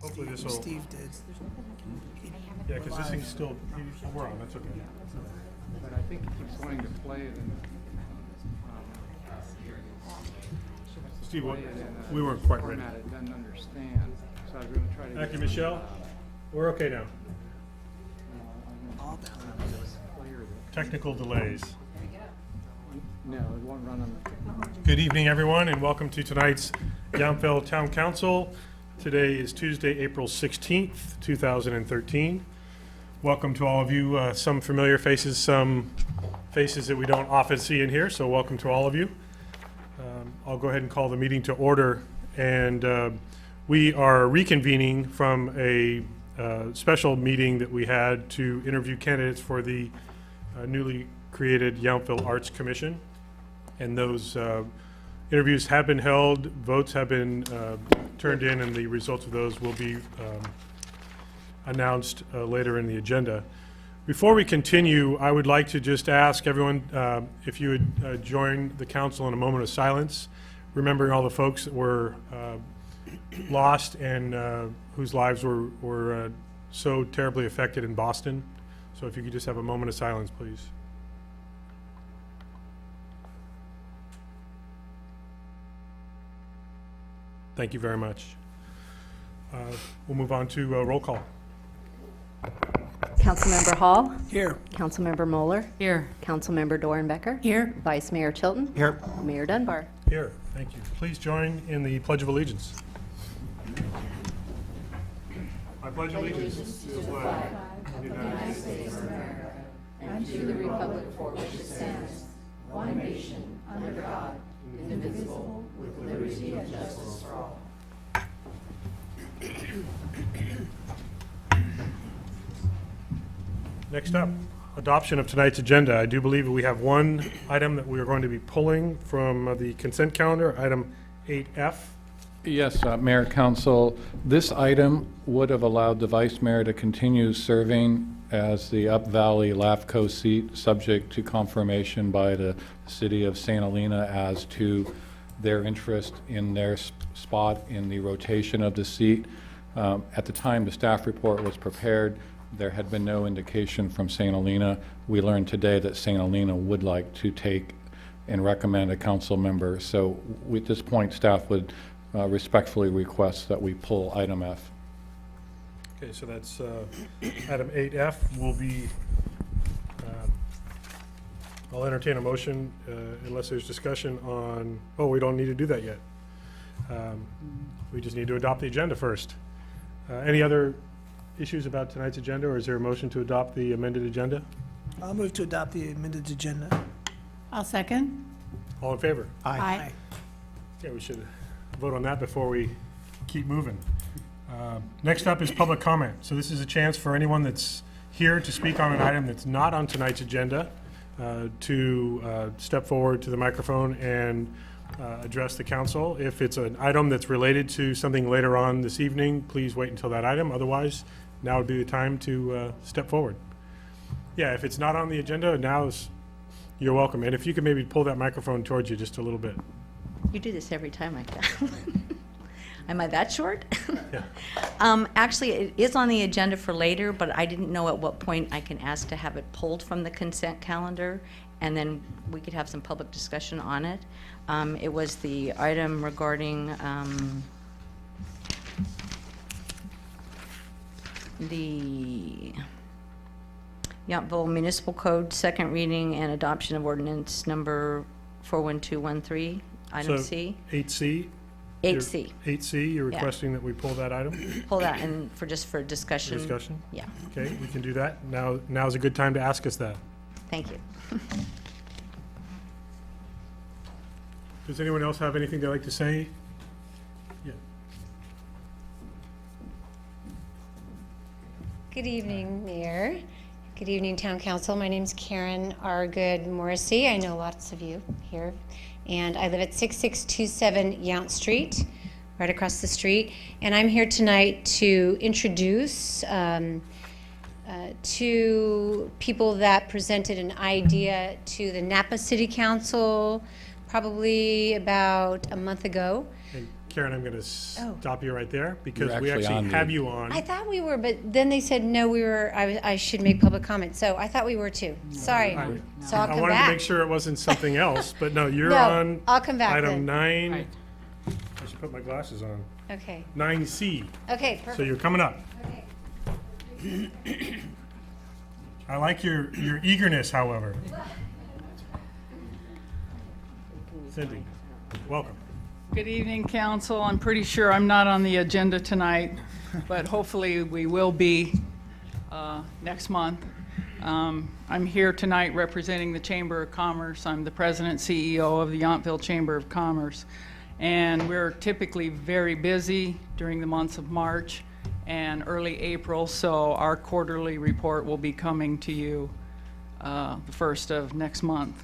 Hopefully this will. Steve did. Yeah, because this thing's still, we're on, that's okay. But I think he keeps wanting to play it in. Steve, play it in a we weren't quite ready. format it doesn't understand. So I was going to try to. Thank you, Michelle. We're okay now. All down. Technical delays. No, it won't run on the. Good evening, everyone, and welcome to tonight's Youngville Town Council. Today is Tuesday, April 16th, 2013. Welcome to all of you. Some familiar faces, some faces that we don't often see in here, so welcome to all of you. I'll go ahead and call the meeting to order, and we are reconvening from a special meeting that we had to interview candidates for the newly created Youngville Arts Commission. And those interviews have been held, votes have been turned in, and the results of those will be announced later in the agenda. Before we continue, I would like to just ask everyone if you would join the council in a moment of silence, remembering all the folks that were lost and whose lives were so terribly affected in Boston. So if you could just have a moment of silence, please. Thank you very much. We'll move on to roll call. Councilmember Hall. Here. Councilmember Moeller. Here. Councilmember Dorenbecker. Here. Vice Mayor Chilton. Here. Mayor Dunbar. Here, thank you. Please join in the Pledge of Allegiance. I pledge allegiance to the flag of the United States of America And to the republic for which it stands, one nation, under God, indivisible, with liberty and justice for all. Next up, adoption of tonight's agenda. I do believe we have one item that we are going to be pulling from the consent calendar, item 8F. Yes, Mayor, Council, this item would have allowed the Vice Mayor to continue serving as the Up Valley LAFCO seat, subject to confirmation by the City of St. Helena as to their interest in their spot in the rotation of the seat. At the time the staff report was prepared, there had been no indication from St. Helena. We learned today that St. Helena would like to take and recommend a council member. So at this point, staff would respectfully request that we pull item F. Okay, so that's item 8F will be, I'll entertain a motion unless there's discussion on, oh, we don't need to do that yet. We just need to adopt the agenda first. Any other issues about tonight's agenda, or is there a motion to adopt the amended agenda? I'll move to adopt the amended agenda. I'll second. All in favor? Aye. Yeah, we should vote on that before we keep moving. Next up is public comment. So this is a chance for anyone that's here to speak on an item that's not on tonight's agenda to step forward to the microphone and address the council. If it's an item that's related to something later on this evening, please wait until that item. Otherwise, now would be the time to step forward. Yeah, if it's not on the agenda, you're welcome. And if you could maybe pull that microphone towards you just a little bit. You do this every time like that. Am I that short? Yeah. Actually, it is on the agenda for later, but I didn't know at what point I can ask to have it pulled from the consent calendar, and then we could have some public discussion on it. It was the item regarding the Youngville Municipal Code, second reading and adoption of ordinance number 41213, item So, C. 8C? 8C. 8C, you're Yeah. requesting that we pull that item Pull that in for just for discussion. for discussion? Yeah, Okay, we can do that. Now's a good time to ask us that. thank you. Does anyone else have anything they'd like to say? Yeah. Good evening, Mayor. Good evening, Town Council. My name's Karen R. Good Morrissey. I know lots of you here. And I live at 6627 Yount Street, right across the street. And I'm here tonight to introduce two people that presented an idea to the Napa City Council probably about a month ago. Hey, Karen, I'm going to stop you right there because You're we actually actually on have the- you on. I thought we were, but then they said, no, we were, I should make public comment. So I thought we were too. Sorry. So I'll I come wanted to back. make sure it wasn't something else, but no, you're No, on I'll come back item then. 9. Right. I should put my glasses on. Okay. 9C. Okay, So perfect. you're coming up. Okay. I like your eagerness, however. Cindy, welcome. Good evening, council. I'm pretty sure I'm not on the agenda tonight, but hopefully we will be next month. I'm here tonight representing the Chamber of Commerce. I'm the president CEO of the Youngville Chamber of Commerce. And we're typically very busy during the months of March and early April, so our quarterly report will be coming to you the first of next month.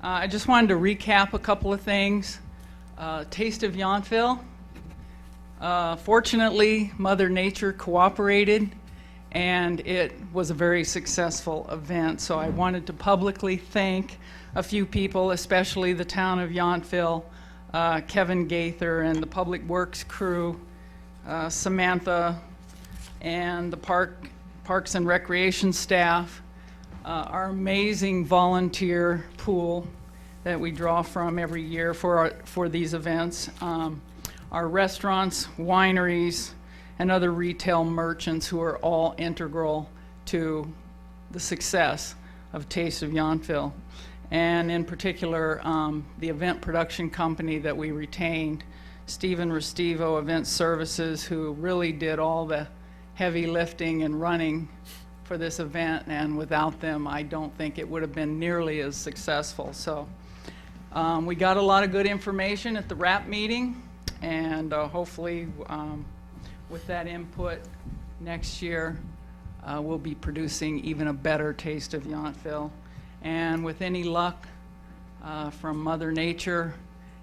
I just wanted to recap a couple of things. Taste of Youngville. Fortunately, Mother Nature cooperated, and it was a very successful event. So I wanted to publicly thank a few people, especially the town of Youngville, Kevin Gaither and the Public Works crew, Samantha, and the Parks and Recreation staff, our amazing volunteer pool that we draw from every year for these events, our restaurants, wineries, and other retail merchants who are all integral to the success of Taste of Youngville. And in particular, the event production company that we retained, Stephen Restivo Event Services, who really did all the heavy lifting and running for this event, and without them, I don't think it would have been nearly as successful. So we got a lot of good information at the RAP meeting, and hopefully with that input next year, we'll be producing even a better Taste of Youngville. And with any luck from Mother Nature,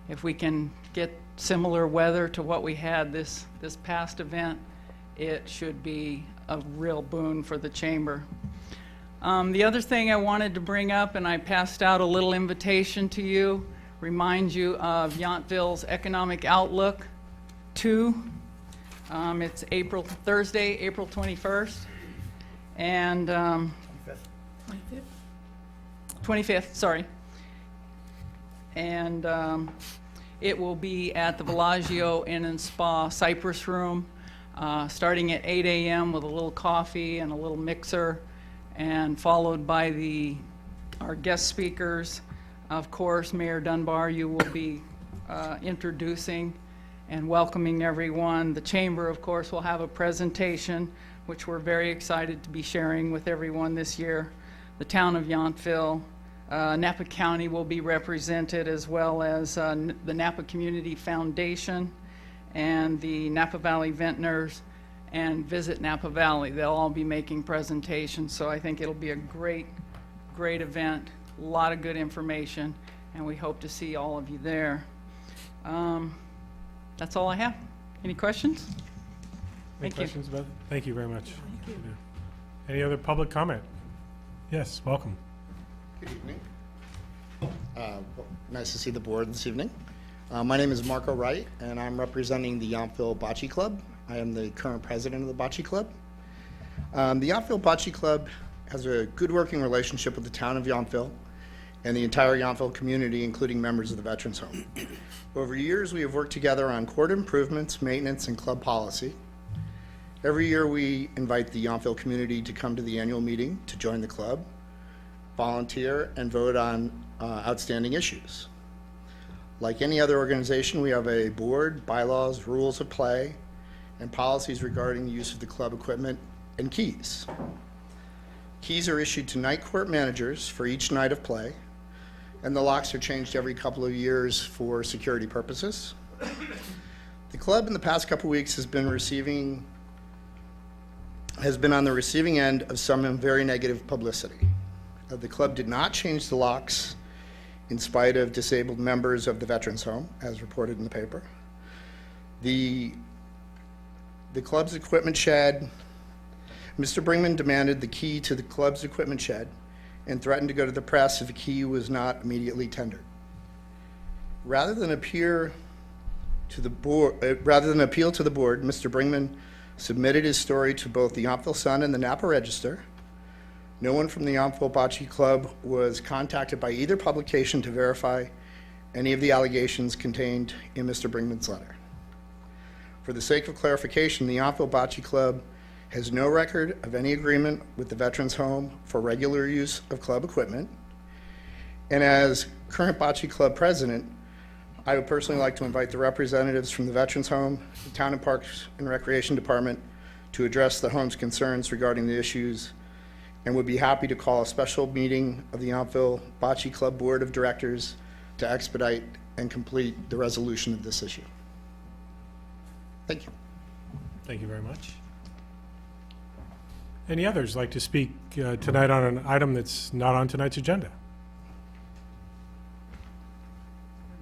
if we can get similar weather to what we had this past event, it should be a real boon for the chamber. The other thing I wanted to bring up, and I passed out a little invitation to you, remind you of Youngville's Economic Outlook 2. It's Thursday, April 21st, and 25th, sorry. And it will be at the Bellagio Inn and Spa Cypress Room, starting at 8 a.m. with a little coffee and a little mixer, and followed by our guest speakers. Of course, Mayor Dunbar, you will be introducing and welcoming everyone. The Chamber, of course, will have a presentation, which we're very excited to be sharing with everyone this year. The town of Youngville, Napa County will be represented, as well as the Napa Community Foundation and the Napa Valley Vintners and Visit Napa Valley. They'll all be making presentations, so I think it'll be a great event, a lot of good information, and we hope to see all of you there. That's all I have. Any questions? Any Thank you. questions about it? Thank you very much. Any other public comment? Yes, welcome. Good evening. Nice to see the board this evening. My name is Marco Wright, and I'm representing the Youngville Bocce Club. I am the current president of the Bocce Club. The Youngville Bocce Club has a good working relationship with the town of Youngville and the entire Youngville community, including members of the Veterans Home. Over years, we have worked together on court improvements, maintenance, and club policy. Every year, we invite the Youngville community to come to the annual meeting to join the club, volunteer, and vote on outstanding issues. Like any other organization, we have a board, bylaws, rules of play, and policies regarding the use of the club equipment and keys. Keys are issued to night court managers for each night of play, and the locks are changed every couple of years for security purposes. The club in the past couple of weeks has been on the receiving end of some very negative publicity. The club did not change the locks in spite of disabled members of the Veterans Home, as reported in the paper. The club's equipment shed, Mr. Brinkman demanded the key to the club's equipment shed and threatened to go to the press if the key was not immediately tendered. Rather than appear to the board, rather than appeal to the board, Mr. Brinkman submitted his story to both the Youngville Sun and the Napa Register. No one from the Youngville Bocce Club was contacted by either publication to verify any of the allegations contained in Mr. Brinkman's letter. For the sake of clarification, the Youngville Bocce Club has no record of any agreement with the Veterans Home for regular use of club equipment. And as current Bocce Club president, I would personally like to invite the representatives from the Veterans Home, the Town and Parks and Recreation Department to address the home's concerns regarding the issues, and would be happy to call a special meeting of the Youngville Bocce Club Board of Directors to expedite and complete the resolution of this issue. Thank you. Thank you very much. Any others like to speak tonight on an item that's not on tonight's agenda?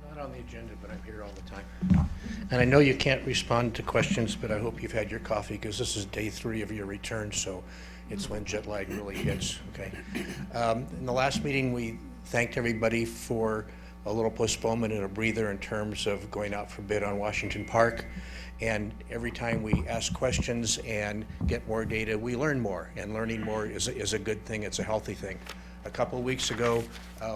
Not on the agenda, but I'm here all the time. And I know you can't respond to questions, but I hope you've had your coffee, because this is day 3 of your return, so it's when jet lag really hits, okay? In the last meeting, we thanked everybody for a little postponement and a breather in terms of going out for bid on Washington Park. And every time we ask questions and get more data, we learn more, and learning more is a good thing. It's a healthy thing. A couple of weeks ago,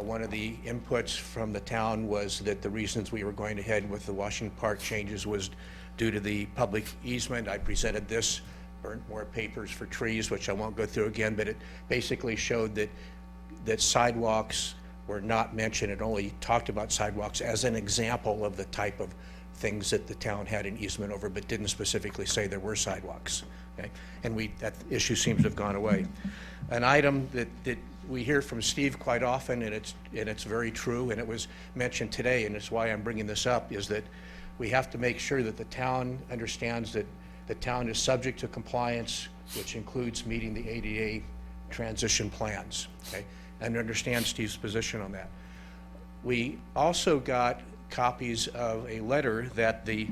one of the inputs from the town was that the reasons we were going ahead with the Washington Park changes was due to the public easement. I presented this, burnt more papers for trees, which I won't go through again, but it basically showed that sidewalks were not mentioned. It only talked about sidewalks as an example of the type of things that the town had an easement over, but didn't specifically say there were sidewalks. Okay? And that issue seems to have gone away. An item that we hear from Steve quite often, and it's very true, and it was mentioned today, and it's why I'm bringing this up, is that we have to make sure that the town understands that the town is subject to compliance, which includes meeting the ADA transition plans, okay? And understand Steve's position on that. We also got copies of a letter that the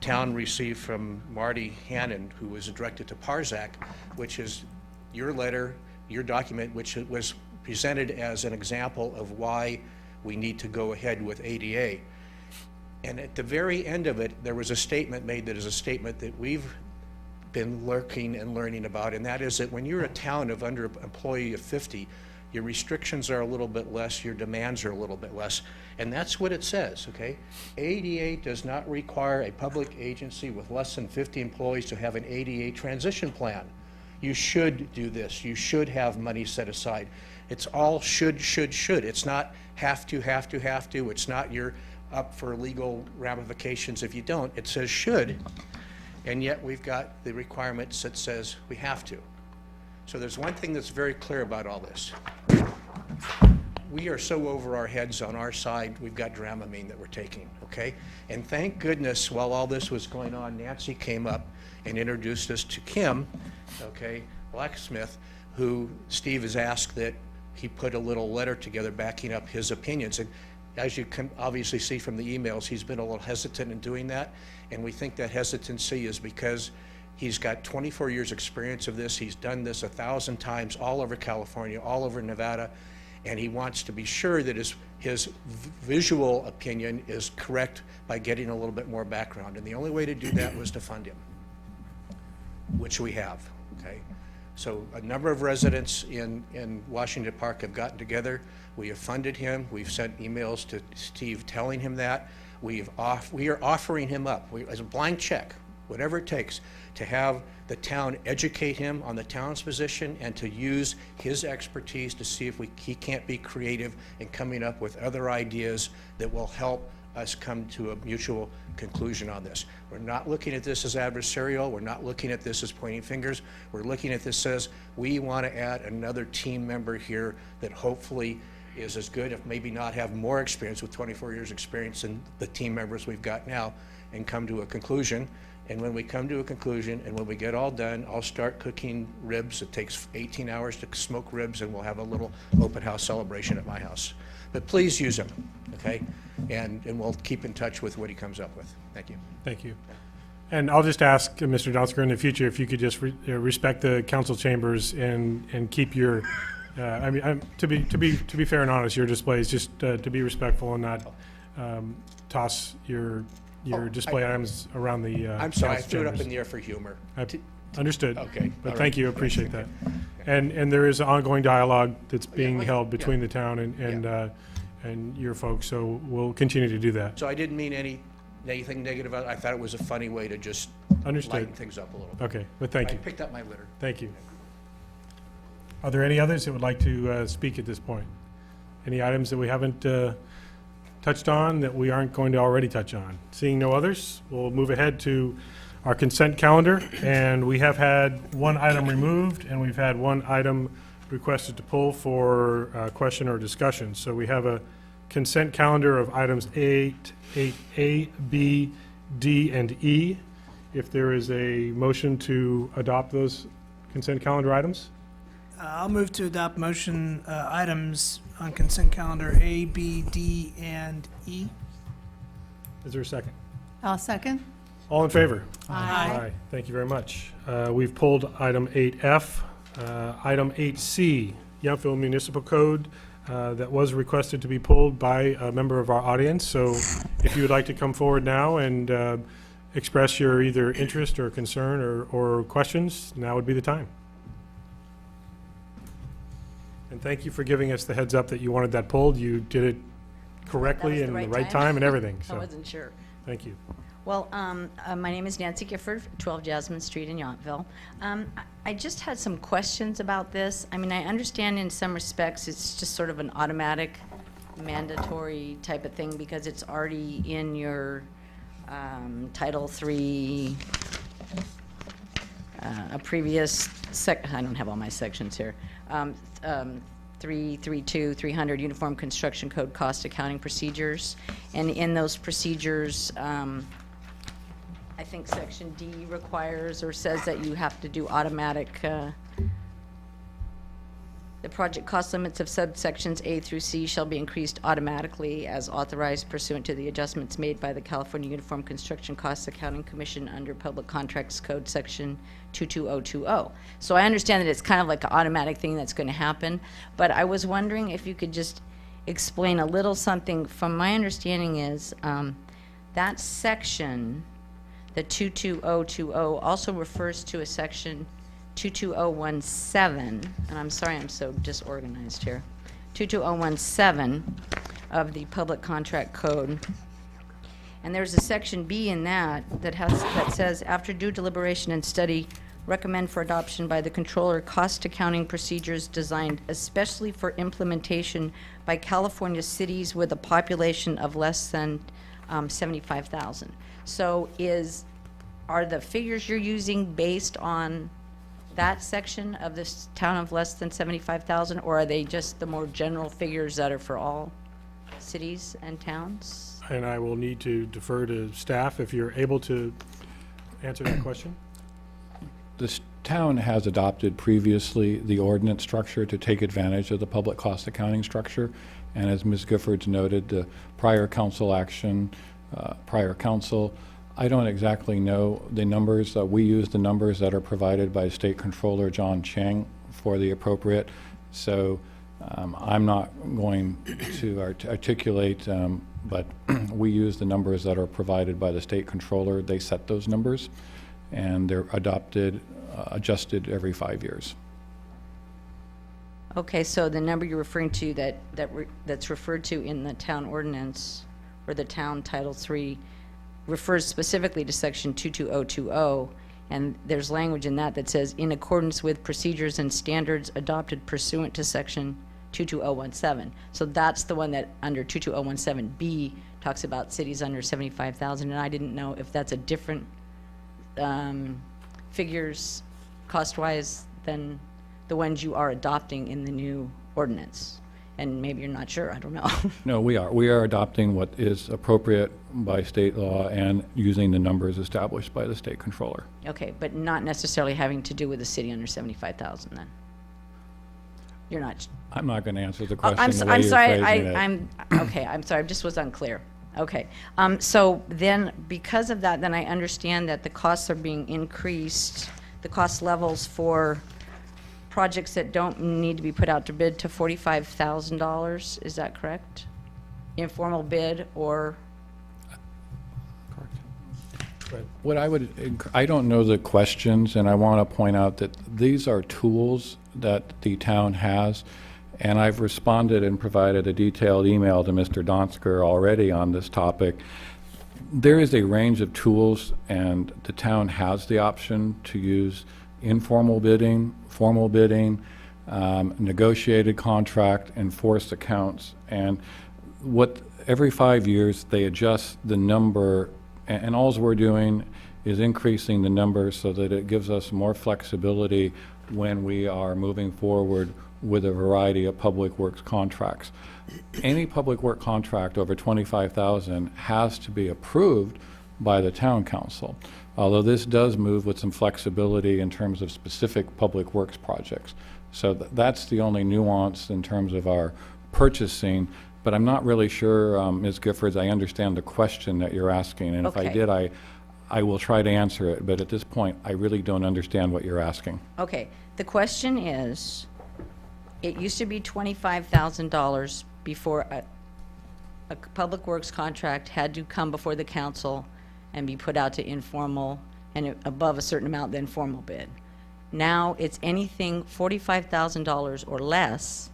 town received from Marty Hannon, who was directed to Parzak, which is your letter, your document, which was presented as an example of why we need to go ahead with ADA. And at the very end of it, there was a statement made that is a statement that we've been lurking and learning about, and that is that when you're a town of under employee of 50, your restrictions are a little bit less, your demands are a little bit less, and that's what it says, okay? ADA does not require a public agency with less than 50 employees to have an ADA transition plan. You should do this. You should have money set aside. It's all should. It's not have to. It's not you're up for legal ramifications if you don't. It says should, and yet we've got the requirements that says we have to. So there's one thing that's very clear about all this. We are so over our heads on our side, we've got Dramamine that we're taking, okay? And thank goodness, while all this was going on, Nancy came up and introduced us to Kim, okay, Blacksmith, who Steve has asked that he put a little letter together backing up his opinions. And as you can obviously see from the emails, he's been a little hesitant in doing that. And we think that hesitancy is because he's got 24 years experience of this. He's done this 1,000 times all over California, all over Nevada, and he wants to be sure that his visual opinion is correct by getting a little bit more background. And the only way to do that was to fund him, which we have, okay? So a number of residents in Washington Park have gotten together. We have funded him. We've sent emails to Steve telling him that. We are offering him up as a blank check, whatever it takes, to have the town educate him on the town's position and to use his expertise to see if he can't be creative in coming up with other ideas that will help us come to a mutual conclusion on this. We're not looking at this as adversarial. We're not looking at this as pointing fingers. We're looking at this as we want to add another team member here that hopefully is as good, if maybe not have more experience, with 24 years experience than the team members we've got now, and come to a conclusion. And when we come to a conclusion and when we get all done, I'll start cooking ribs. It takes 18 hours to smoke ribs, and we'll have a little open house celebration at my house. But please use them, okay? And we'll keep in touch with what he comes up with. Thank you. Thank you. And I'll just ask Mr. Donsker in the future if you could just respect the council chambers and keep your, to be fair and honest, your displays, just to be respectful and not toss your your Oh, display items around the. I'm sorry, I council threw it up chambers. in the air for humor. Understood. Okay, But all thank right. you, appreciate that. And there is ongoing dialogue that's being yeah, held yeah. between the town and your folks, so we'll continue to do that. So I didn't mean anything negative. I thought it was a funny way to just Understood. lighten things up a little bit. Okay, but thank I you, picked up my litter. thank you. Are there any others that would like to speak at this point? Any items that we haven't touched on that we aren't going to already touch on? Seeing no others, we'll move ahead to our consent calendar, and we have had one item removed, and we've had one item requested to pull for question or discussion. So we have a consent calendar of items 8A, B, D, and E. If there is a motion to adopt those consent calendar items? I'll move to adopt motion items on consent calendar A, B, D, and E. Is there a second? I'll second. All in favor? Aye. Thank you very much. We've pulled item 8F. Item 8C, Youngville Municipal Code, that was requested to be pulled by a member of our audience. So if you would like to come forward now and express your either interest or concern or questions, now would be the time. And thank you for giving us the heads up that you wanted that pulled. You did it correctly That was and the the right right time and everything, I so wasn't sure. thank you. Well, my name is Nancy Gifford, 12 Jasmine Street in Yountville. I just had some questions about this. I mean, I understand in some respects it's just sort of an automatic, mandatory type of thing because it's already in your Title III, a previous I don't have all my sections here. 332, 300 Uniform Construction Code Cost Accounting Procedures. And in those procedures, I think Section D requires or says that you have to do automatic, the project cost limits of subsections A through C shall be increased automatically as authorized pursuant to the adjustments made by the California Uniform Construction Cost Accounting Commission under Public Contracts Code Section 22020. So I understand that it's kind of like an automatic thing that's going to happen, but I was wondering if you could just explain a little something. From my understanding is that section, the 22020, also refers to a section 22017, and I'm sorry I'm so disorganized here, 22017 of the Public Contract Code. And there's a section B in that says, after due deliberation and study, recommend for adoption by the controller cost accounting procedures designed especially for implementation by California cities with a population of less than 75,000. So are the figures you're using based on that section of this town of less than 75,000, or are they just the more general figures that are for all cities and towns? And I will need to defer to staff if you're able to answer that question. This town has adopted previously the ordinance structure to take advantage of the public cost accounting structure. And as Ms. Giffords noted, the prior council action, prior council, I don't exactly know the numbers. We use the numbers that are provided by State Controller John Chang for the appropriate. So I'm not going to articulate, but we use the numbers that are provided by the State Controller. They set those numbers, and they're adjusted every 5 years. Okay, so the number you're referring to that's referred to in the town ordinance or the town Title III refers specifically to section 22020, and there's language in that says, in accordance with procedures and standards adopted pursuant to section 22017. So that's the one that under 22017B talks about cities under 75,000, and I didn't know if that's a different figures cost-wise than the ones you are adopting in the new ordinance. And maybe you're not sure, I don't know. No, we are. We are adopting what is appropriate by state law and using the numbers established by the State Controller. Okay, but not necessarily having to do with a city under 75,000 then? You're not? I'm not going to answer the Oh, question I'm the way I'm you're sorry, phrasing it. I'm sorry, I just was unclear. Okay, so then, because of that, then I understand that the costs are being increased, the cost levels for projects that don't need to be put out to bid to $45,000, is that correct? Informal bid or? Correct. What I don't know the questions, and I want to point out that these are tools that the town has, and I've responded and provided a detailed email to Mr. Donsker already on this topic. There is a range of tools, and the town has the option to use informal bidding, formal bidding, negotiated contract, enforced accounts, and every 5 years, they adjust the number, and all we're doing is increasing the number so that it gives us more flexibility when we are moving forward with a variety of public works contracts. Any public work contract over $25,000 has to be approved by the town council, although this does move with some flexibility in terms of specific public works projects. So that's the only nuance in terms of our purchasing. But I'm not really sure, Ms. Giffords, I understand the question that you're asking, and if I Okay. did, I will try to answer it, but at this point, I really don't understand what you're asking. Okay, the question is, it used to be $25,000 before a public works contract had to come before the council and be put out to informal, and above a certain amount, then formal bid. Now, it's anything $45,000 or less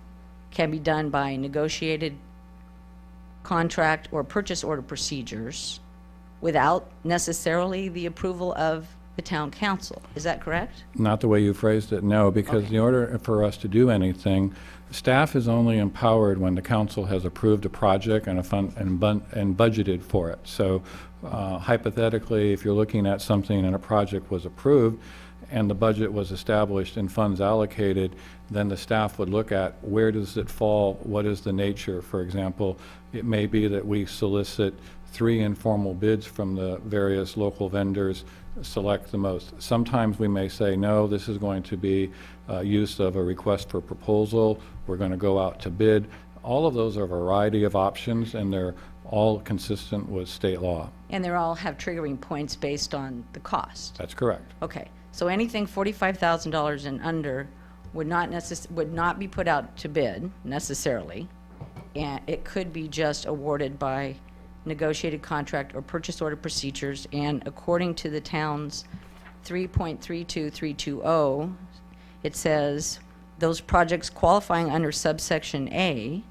can be done by negotiated contract or purchase order procedures without necessarily the approval of the town council. Is that correct? Not the way you phrased it, no, because in order for us to do anything, staff is only empowered when the council has approved a project and a fund and budgeted for it. So hypothetically, if you're looking at something and a project was approved and the budget was established and funds allocated, then the staff would look at where does it fall, what is the nature. For example, it may be that we solicit 3 informal bids from the various local vendors, select the most. Sometimes we may say, no, this is going to be use of a request for proposal, we're going to go out to bid. All of those are a variety of options, and they're all consistent with state law. And they all have triggering points based on the cost. That's correct. Okay, so anything $45,000 and under would not be put out to bid necessarily, and it could be just awarded by negotiated contract or purchase order procedures, and according to the town's 3.32320, it says, those projects qualifying under subsection A,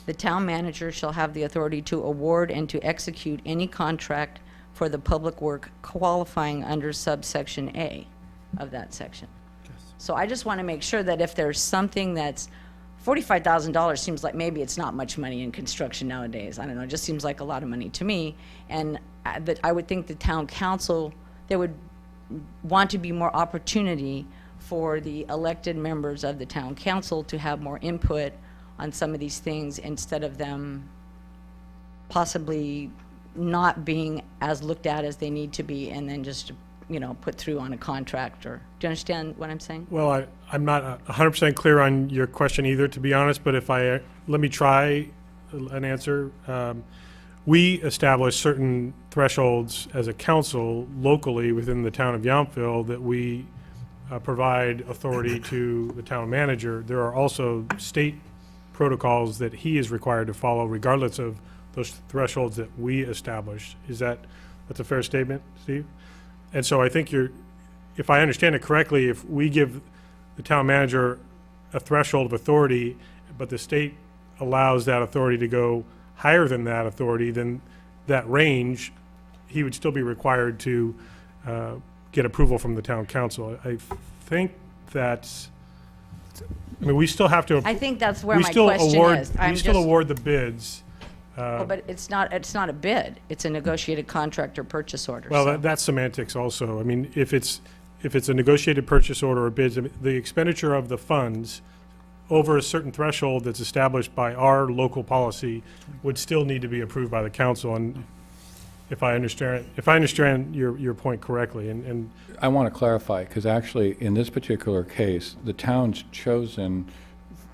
the town manager shall have the authority to award and to execute any contract for the public work qualifying under subsection A of that section. So I just want to make sure that if there's something that's $45,000 seems like maybe it's not much money in construction nowadays. I don't know, it just seems like a lot of money to me. And that I would think the town council, there would want to be more opportunity for the elected members of the town council to have more input on some of these things instead of them possibly not being as looked at as they need to be and then just, you know, put through on a contractor. Do you understand what I'm saying? Well, I'm not 100% clear on your question either, to be honest, but let me try an answer. We establish certain thresholds as a council locally within the town of Youngville that we provide authority to the town manager. There are also state protocols that he is required to follow regardless of those thresholds that we establish. That's a fair statement, Steve? And so I think if I understand it correctly, if we give the town manager a threshold of authority, but the state allows that authority to go higher than that authority, then that range, he would still be required to get approval from the town council. I think that's, I mean, we still have to. I think that's where we my still question award, is. We still award the bids. Well, but it's not a bid. It's a negotiated contract or purchase order. Well, so- that's semantics also. I mean, if it's a negotiated purchase order or bids, I mean, the expenditure of the funds over a certain threshold that's established by our local policy would still need to be approved by the council. And if I understand your point correctly, and I want to clarify, because actually, in this particular case, the town's chosen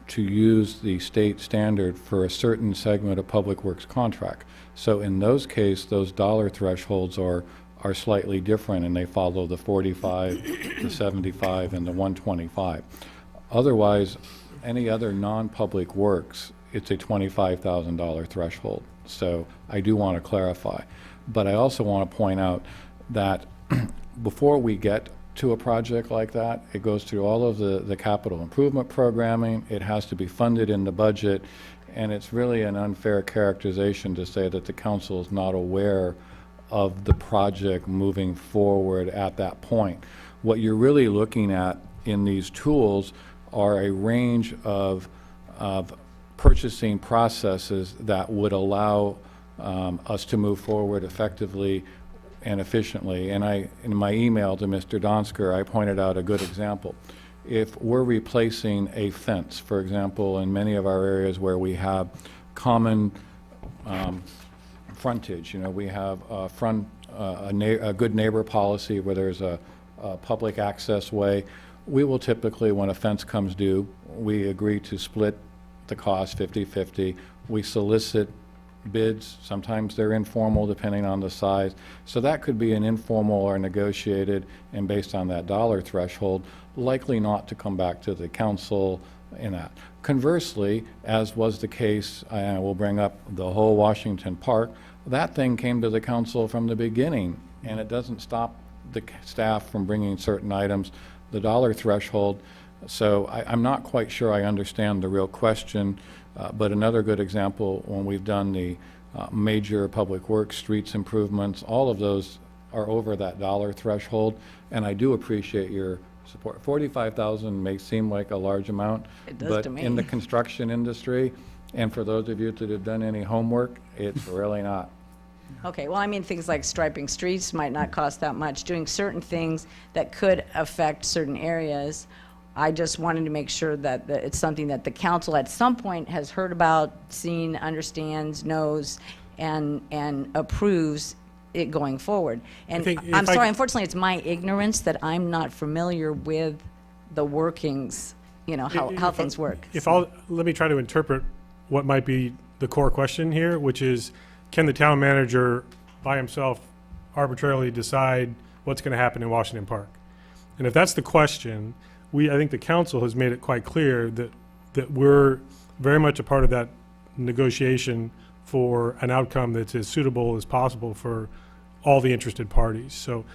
to use the state standard for a certain segment of public works contract. So in those cases, those dollar thresholds are slightly different, and they follow the 45, the 75, and the 125. Otherwise, any other non-public works, it's a $25,000 threshold. So I do want to clarify. But I also want to point out, that before we get to a project like that, it goes through all of the capital improvement programming. It has to be funded in the budget, and it's really an unfair characterization to say that the council is not aware of the project moving forward at that point. What you're really looking at in these tools are a range of purchasing processes that would allow us to move forward effectively and efficiently. And in my email to Mr. Donsker, I pointed out a good example. If we're replacing a fence, for example, in many of our areas where we have common frontage, we have a good neighbor policy where there's a public access way, we will typically, when a fence comes due, we agree to split the cost 50-50. We solicit bids. Sometimes they're informal depending on the size. So that could be an informal or negotiated, and based on that dollar threshold, likely not to come back to the council in that. Conversely, as was the case, I will bring up the whole Washington Park, that thing came to the council from the beginning, and it doesn't stop the staff from bringing certain items, the dollar threshold. So I'm not quite sure I understand the real question. But another good example, when we've done the major public works, streets improvements, all of those are over that dollar threshold, and I do appreciate your support. 45,000 may seem like a large amount, It does but to me. in the construction industry, and for those of you that have done any homework, it's really not. Okay, well, I mean, things like striping streets might not cost that much, doing certain things that could affect certain areas. I just wanted to make sure that it's something that the council at some point has heard about, seen, understands, knows, and approves it going forward. And think I'm if I- sorry, unfortunately, it's my ignorance that I'm not familiar with the workings, how things work. Let me try to interpret what might be the core question here, which is, can the town manager by himself arbitrarily decide what's going to happen in Washington Park? And if that's the question, I think the council has made it quite clear that we're very much a part of that negotiation for an outcome that's as suitable as possible for all the interested parties. So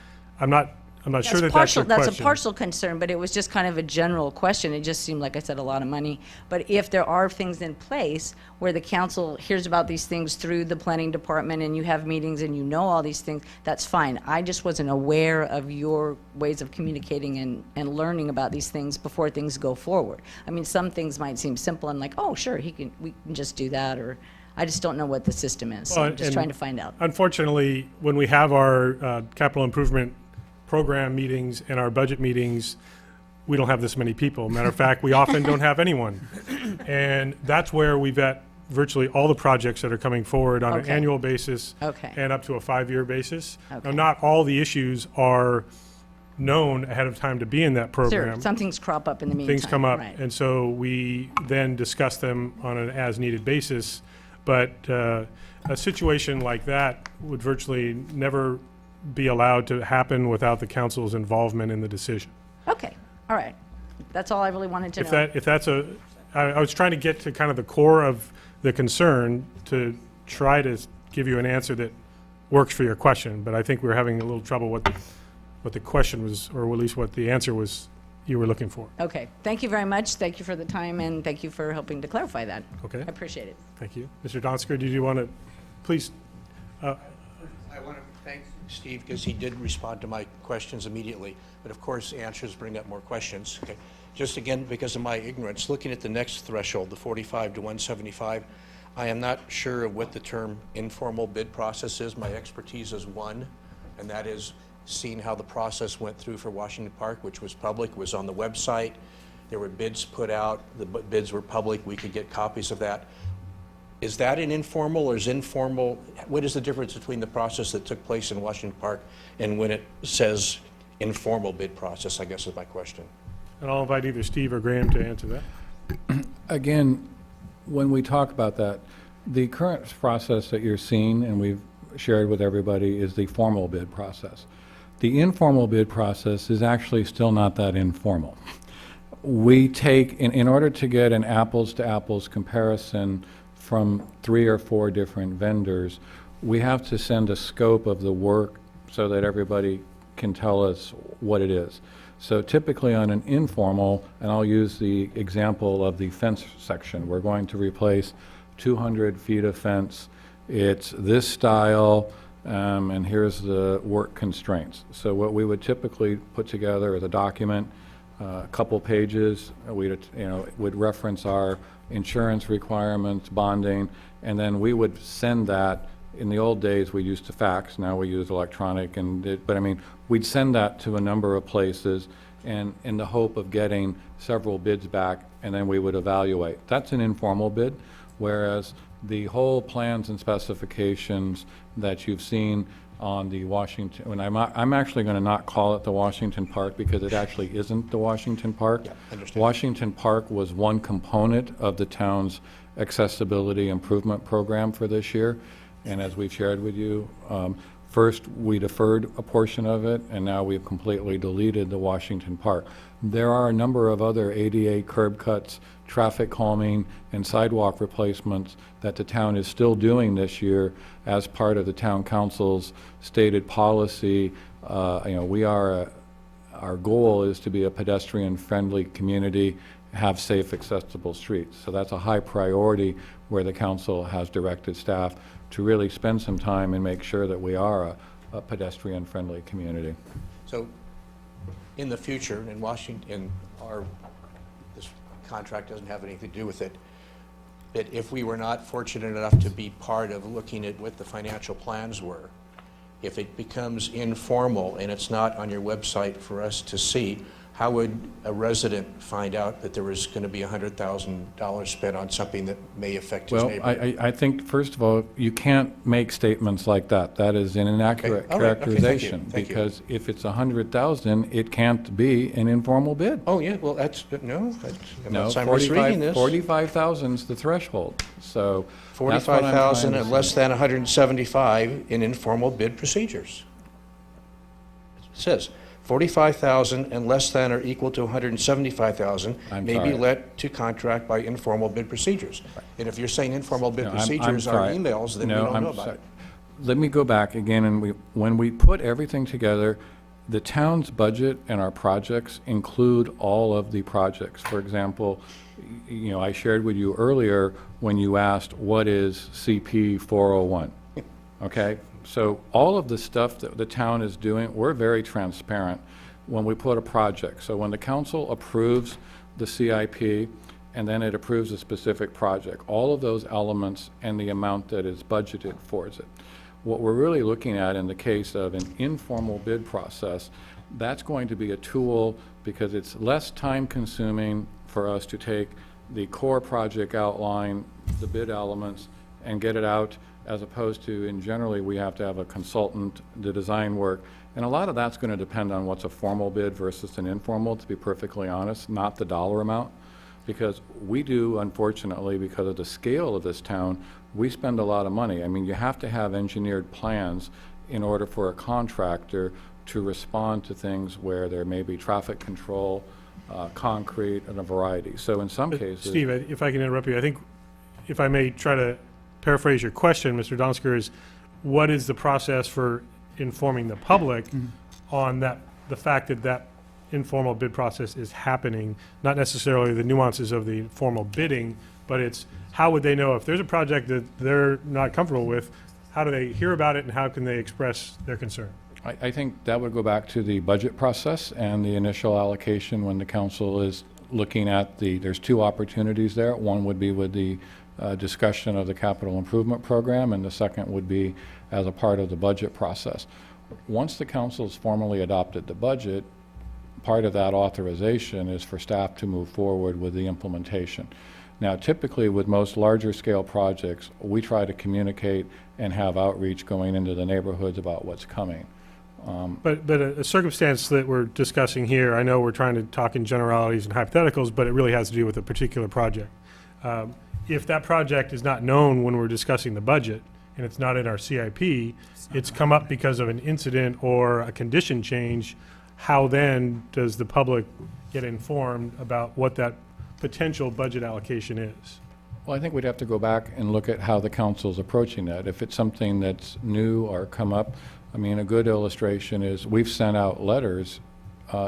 I'm not sure that that's your question. That's a partial concern, but it was just kind of a general question. It just seemed, like I said, a lot of money. But if there are things in place where the council hears about these things through the planning department and you have meetings and you know all these things, that's fine. I just wasn't aware of your ways of communicating and learning about these things before things go forward. I mean, some things might seem simple and like, oh, sure, we can just do that, or I just don't know what the system is. So Well, I'm just and trying to find out. Unfortunately, when we have our capital improvement program meetings and our budget meetings, we don't have this many people. Matter of fact, we often don't have anyone. And that's where we vet virtually all the projects that are coming forward on an Okay. annual basis Okay. and up to a 5-year basis. Okay. Now, not all the issues are known ahead of time to be in that Sure, program. some things crop up in the meantime. Things come up, right. and so we then discuss them on an as-needed basis. But a situation like that would virtually never be allowed to happen without the council's involvement in the decision. Okay, all right. That's all I really wanted to know. If that's I was trying to get to kind of the core of the concern to try to give you an answer that works for your question, but I think we're having a little trouble what the question was, or at least what the answer was you were looking for. Okay, thank you very much. Thank you for the time, and thank you for helping to clarify that. Okay, I appreciate it. thank you. Mr. Donsker, did you want to, please, I want to thank Steve because he did respond to my questions immediately. But of course, answers bring up more questions. Okay. Just again, because of my ignorance, looking at the next threshold, the 45 to 175, I am not sure of what the term informal bid process is. My expertise is one, and that is seeing how the process went through for Washington Park, which was public, was on the website. There were bids put out. The bids were public. We could get copies of that. Is that an informal or is informal? What is the difference between the process that took place in Washington Park and when it says informal bid process, I guess is my question. and I'll invite either Steve or Graham to answer that. Again, when we talk about that, the current process that you're seeing and we've shared with everybody is the formal bid process. The informal bid process is actually still not that informal. We take, in order to get an apples-to-apples comparison from 3 or 4 different vendors, we have to send a scope of the work so that everybody can tell us what it is. So typically on an informal, and I'll use the example of the fence section, we're going to replace 200 feet of fence. It's this style, and here's the work constraints. So what we would typically put together is a document, a couple pages. We'd would reference our insurance requirements, bonding, and then we would send that. In the old days, we used to fax. Now we use electronic, but I mean, we'd send that to a number of places, and in the hope of getting several bids back, and then we would evaluate. That's an informal bid, whereas the whole plans and specifications that you've seen on the Washington, and I'm actually going to not call it the Washington Park because it actually isn't the Washington Park. Yeah, understand. Washington Park was one component of the town's accessibility improvement program for this year. And as we've shared with you, first we deferred a portion of it, and now we've completely deleted the Washington Park. There are a number of other ADA curb cuts, traffic calming, and sidewalk replacements that the town is still doing this year as part of the town council's stated policy. Our goal is to be a pedestrian-friendly community, have safe, accessible streets. So that's a high priority where the council has directed staff to really spend some time and make sure that we are a pedestrian-friendly community. So in the future, in Washington, this contract doesn't have anything to do with it, but if we were not fortunate enough to be part of looking at what the financial plans were, if it becomes informal and it's not on your website for us to see, how would a resident find out that there was going to be $100,000 spent on something that may affect his Well, neighborhood? I think, first of all, you can't make statements like that. That is an inaccurate Okay. All right. Okay, thank you. characterization. Thank you. Because if it's 100,000, it can't be an informal bid. Oh, yeah, well, I'm No, misreading this. 45,000 is the threshold, so that's what I'm trying 45,000 to and say. less than 175 in informal bid procedures. It says 45,000 and less than or equal to 175,000 I'm may be sorry. let to contract by informal bid procedures. And if you're saying informal bid No, I'm procedures are sorry. emails, then we No, don't I'm know about sorry. it. Let me go back again, and when we put everything together, the town's budget and our projects include all of the projects. For example, I shared with you earlier when you asked, what is CP 401? Okay? So all of the stuff that the town is doing, we're very transparent when we put a project. So when the council approves the CIP, and then it approves a specific project, all of those elements and the amount that is budgeted for it. What we're really looking at in the case of an informal bid process, that's going to be a tool because it's less time consuming for us to take the core project outline, the bid elements, and get it out, as opposed to, and generally we have to have a consultant, the design work. And a lot of that's going to depend on what's a formal bid versus an informal, to be perfectly honest, not the dollar amount. Because we do, unfortunately, because of the scale of this town, we spend a lot of money. I mean, you have to have engineered plans in order for a contractor to respond to things where there may be traffic control, concrete, and a variety. So in some cases... Steve, if I can interrupt you, I think if I may try to paraphrase your question, Mr. Donsker, is what is the process for informing the public on the fact that informal bid process is happening, not necessarily the nuances of the formal bidding, but it's how would they know if there's a project that they're not comfortable with, how do they hear about it and how can they express their concern? I think that would go back to the budget process and the initial allocation when the council is looking at there's two opportunities there. One would be with the discussion of the capital improvement program, and the second would be as a part of the budget process. Once the council's formally adopted the budget, part of that authorization is for staff to move forward with the implementation. Now, typically with most larger scale projects, we try to communicate and have outreach going into the neighborhoods about what's coming. But a circumstance that we're discussing here, I know we're trying to talk in generalities and hypotheticals, but it really has to do with a particular project. If that project is not known when we're discussing the budget and it's not in our CIP, it's come up because of an incident or a condition change, how then does the public get informed about what that potential budget allocation is? Well, I think we'd have to go back and look at how the council's approaching that. If it's something that's new or come up, I mean, a good illustration is we've sent out letters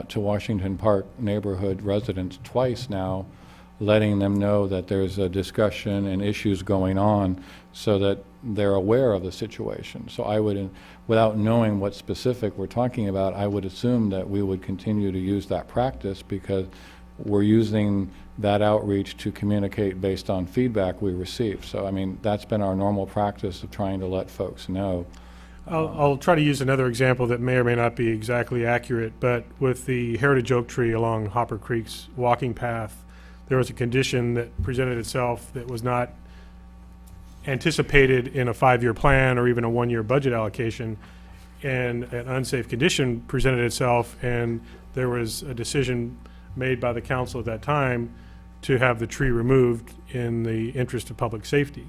to Washington Park neighborhood residents twice now, letting them know that there's a discussion and issues going on so that they're aware of the situation. So I would, without knowing what specific we're talking about, I would assume that we would continue to use that practice because we're using that outreach to communicate based on feedback we receive. So, I mean, that's been our normal practice of trying to let folks know. I'll try to use another example that may or may not be exactly accurate, but with the heritage oak tree along Hopper Creek's walking path, there was a condition that presented itself that was not anticipated in a 5-year plan or even a 1-year budget allocation, and an unsafe condition presented itself, and there was a decision made by the council at that time to have the tree removed in the interest of public safety.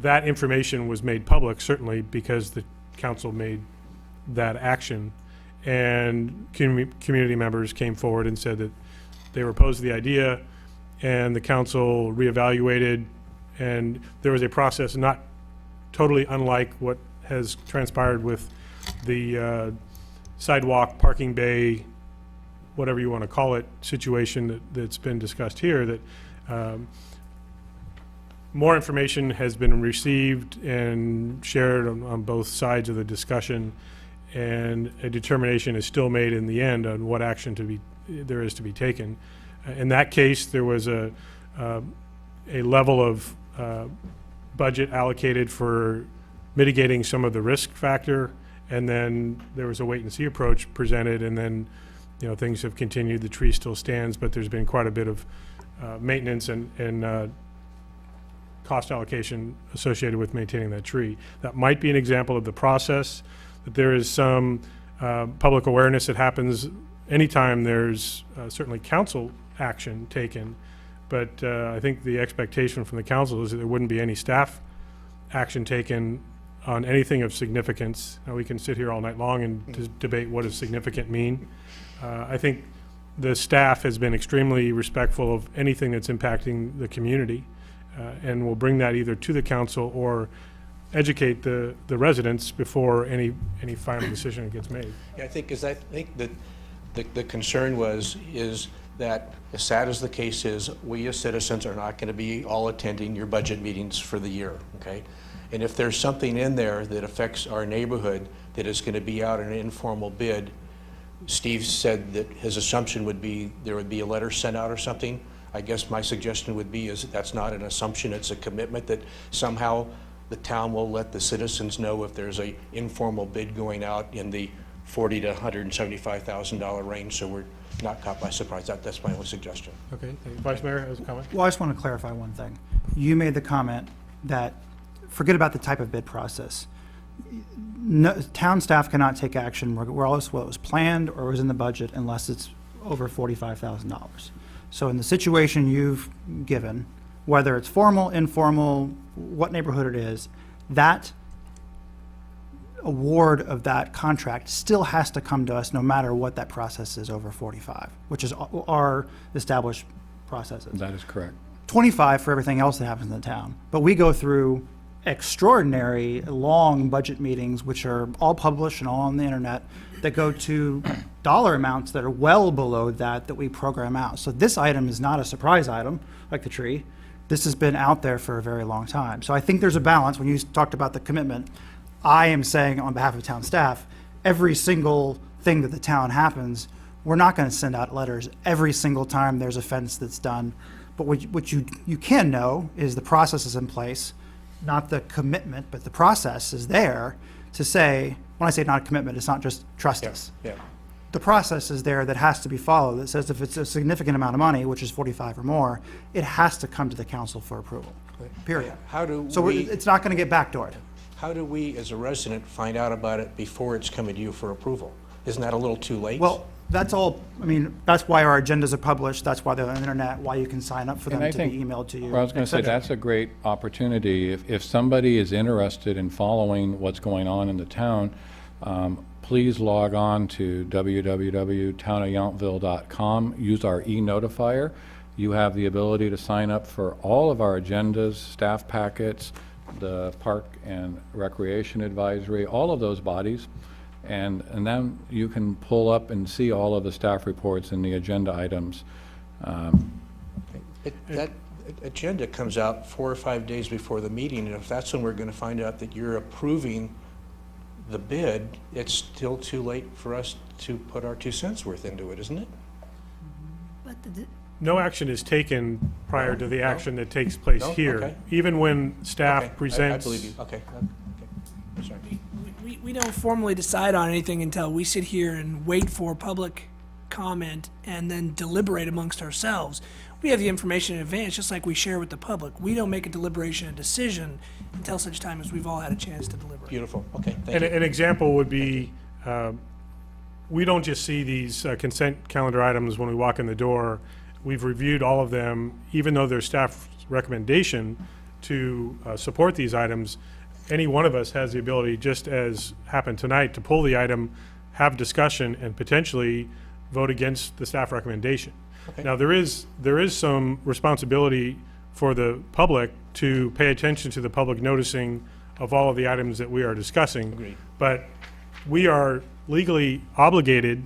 That information was made public, certainly because the council made that action, and community members came forward and said that they were opposed to the idea, and the council reevaluated, and there was a process not totally unlike what has transpired with the sidewalk, parking bay, whatever you want to call it, situation that's been discussed here, that more information has been received and shared on both sides of the discussion, and a determination is still made in the end on what action there is to be taken. In that case, there was a level of budget allocated for mitigating some of the risk factor, and then there was a wait-and-see approach presented, and then things have continued. The tree still stands, but there's been quite a bit of maintenance and cost allocation associated with maintaining that tree. That might be an example of the process, that there is some public awareness that happens anytime there's certainly council action taken, but I think the expectation from the council is that there wouldn't be any staff action taken on anything of significance. Now, we can sit here all night long and debate what does significant mean. I think the staff has been extremely respectful of anything that's impacting the community, and will bring that either to the council or educate the residents before any final decision gets made. Yeah, I think that the concern is that, as sad as the case is, we as citizens are not going to be all attending your budget meetings for the year, okay? And if there's something in there that affects our neighborhood that is going to be out in an informal bid, Steve said that his assumption would be there would be a letter sent out or something. I guess my suggestion would be is that's not an assumption, it's a commitment that somehow the town will let the citizens know if there's a informal bid going out in the $40,000 to $175,000 range, so we're not caught by surprise. That's my only suggestion. Okay, thank you. Vice Mayor has a comment. Well, I just want to clarify one thing. You made the comment that forget about the type of bid process. No, town staff cannot take action regardless of what was planned or was in the budget unless it's over $45,000. So in the situation you've given, whether it's formal, informal, what neighborhood it is, that award of that contract still has to come to us no matter what that process is over 45, which is our established processes. That is correct. 25 for everything else that happens in the town. But we go through extraordinary long budget meetings, which are all published and all on the internet, that go to dollar amounts that are well below that we program out. So this item is not a surprise item like the tree. This has been out there for a very long time. So I think there's a balance. When you talked about the commitment, I am saying on behalf of town staff, every single thing that the town happens, we're not going to send out letters every single time there's a fence that's done. But what you can know is the process is in place, not the commitment, but the process is there to say, when I say not a commitment, it's not just trust us. Yeah. The process is there that has to be followed. That says if it's a significant amount of money, which is 45 or more, it has to come to the council for approval, period. So it's not going to get backdoored. How do we, as a resident, find out about it before it's coming to you for approval? Isn't that a little too late? Well, that's all, I mean, that's why our agendas are published, that's why they're on the internet, why you can sign up for them to be emailed to you. Well, I was going to say, that's a great opportunity. If somebody is interested in following what's going on in the town, please log on to www.townofyountville.com, use our e-notifier. You have the ability to sign up for all of our agendas, staff packets, the Park and Recreation Advisory, all of those bodies. And then you can pull up and see all of the staff reports and the agenda items. That agenda comes out 4 or 5 days before the meeting, and if that's when we're going to find out that you're approving the bid, it's still too late for us to put our 2 cents worth into it, isn't it? But the- No action is taken prior to the action that takes place No? here. Okay. Even when Okay, staff presents. I believe you. Okay. I'm sorry. we don't formally decide on anything until we sit here and wait for public comment and then deliberate amongst ourselves. We have the information in advance, just like we share with the public. We don't make a deliberation and decision until such time as we've all had a chance to deliberate. Beautiful. Okay, thank And you. an example would be, we don't just see these consent calendar items when we walk in the door. We've reviewed all of them, even though there's staff recommendation to support these items. Any one of us has the ability, just as happened tonight, to pull the item, have discussion, and potentially vote against the staff recommendation. Okay. Now, there is some responsibility for the public to pay attention to the public noticing of all of the items that we are discussing. Agreed. But we are legally obligated,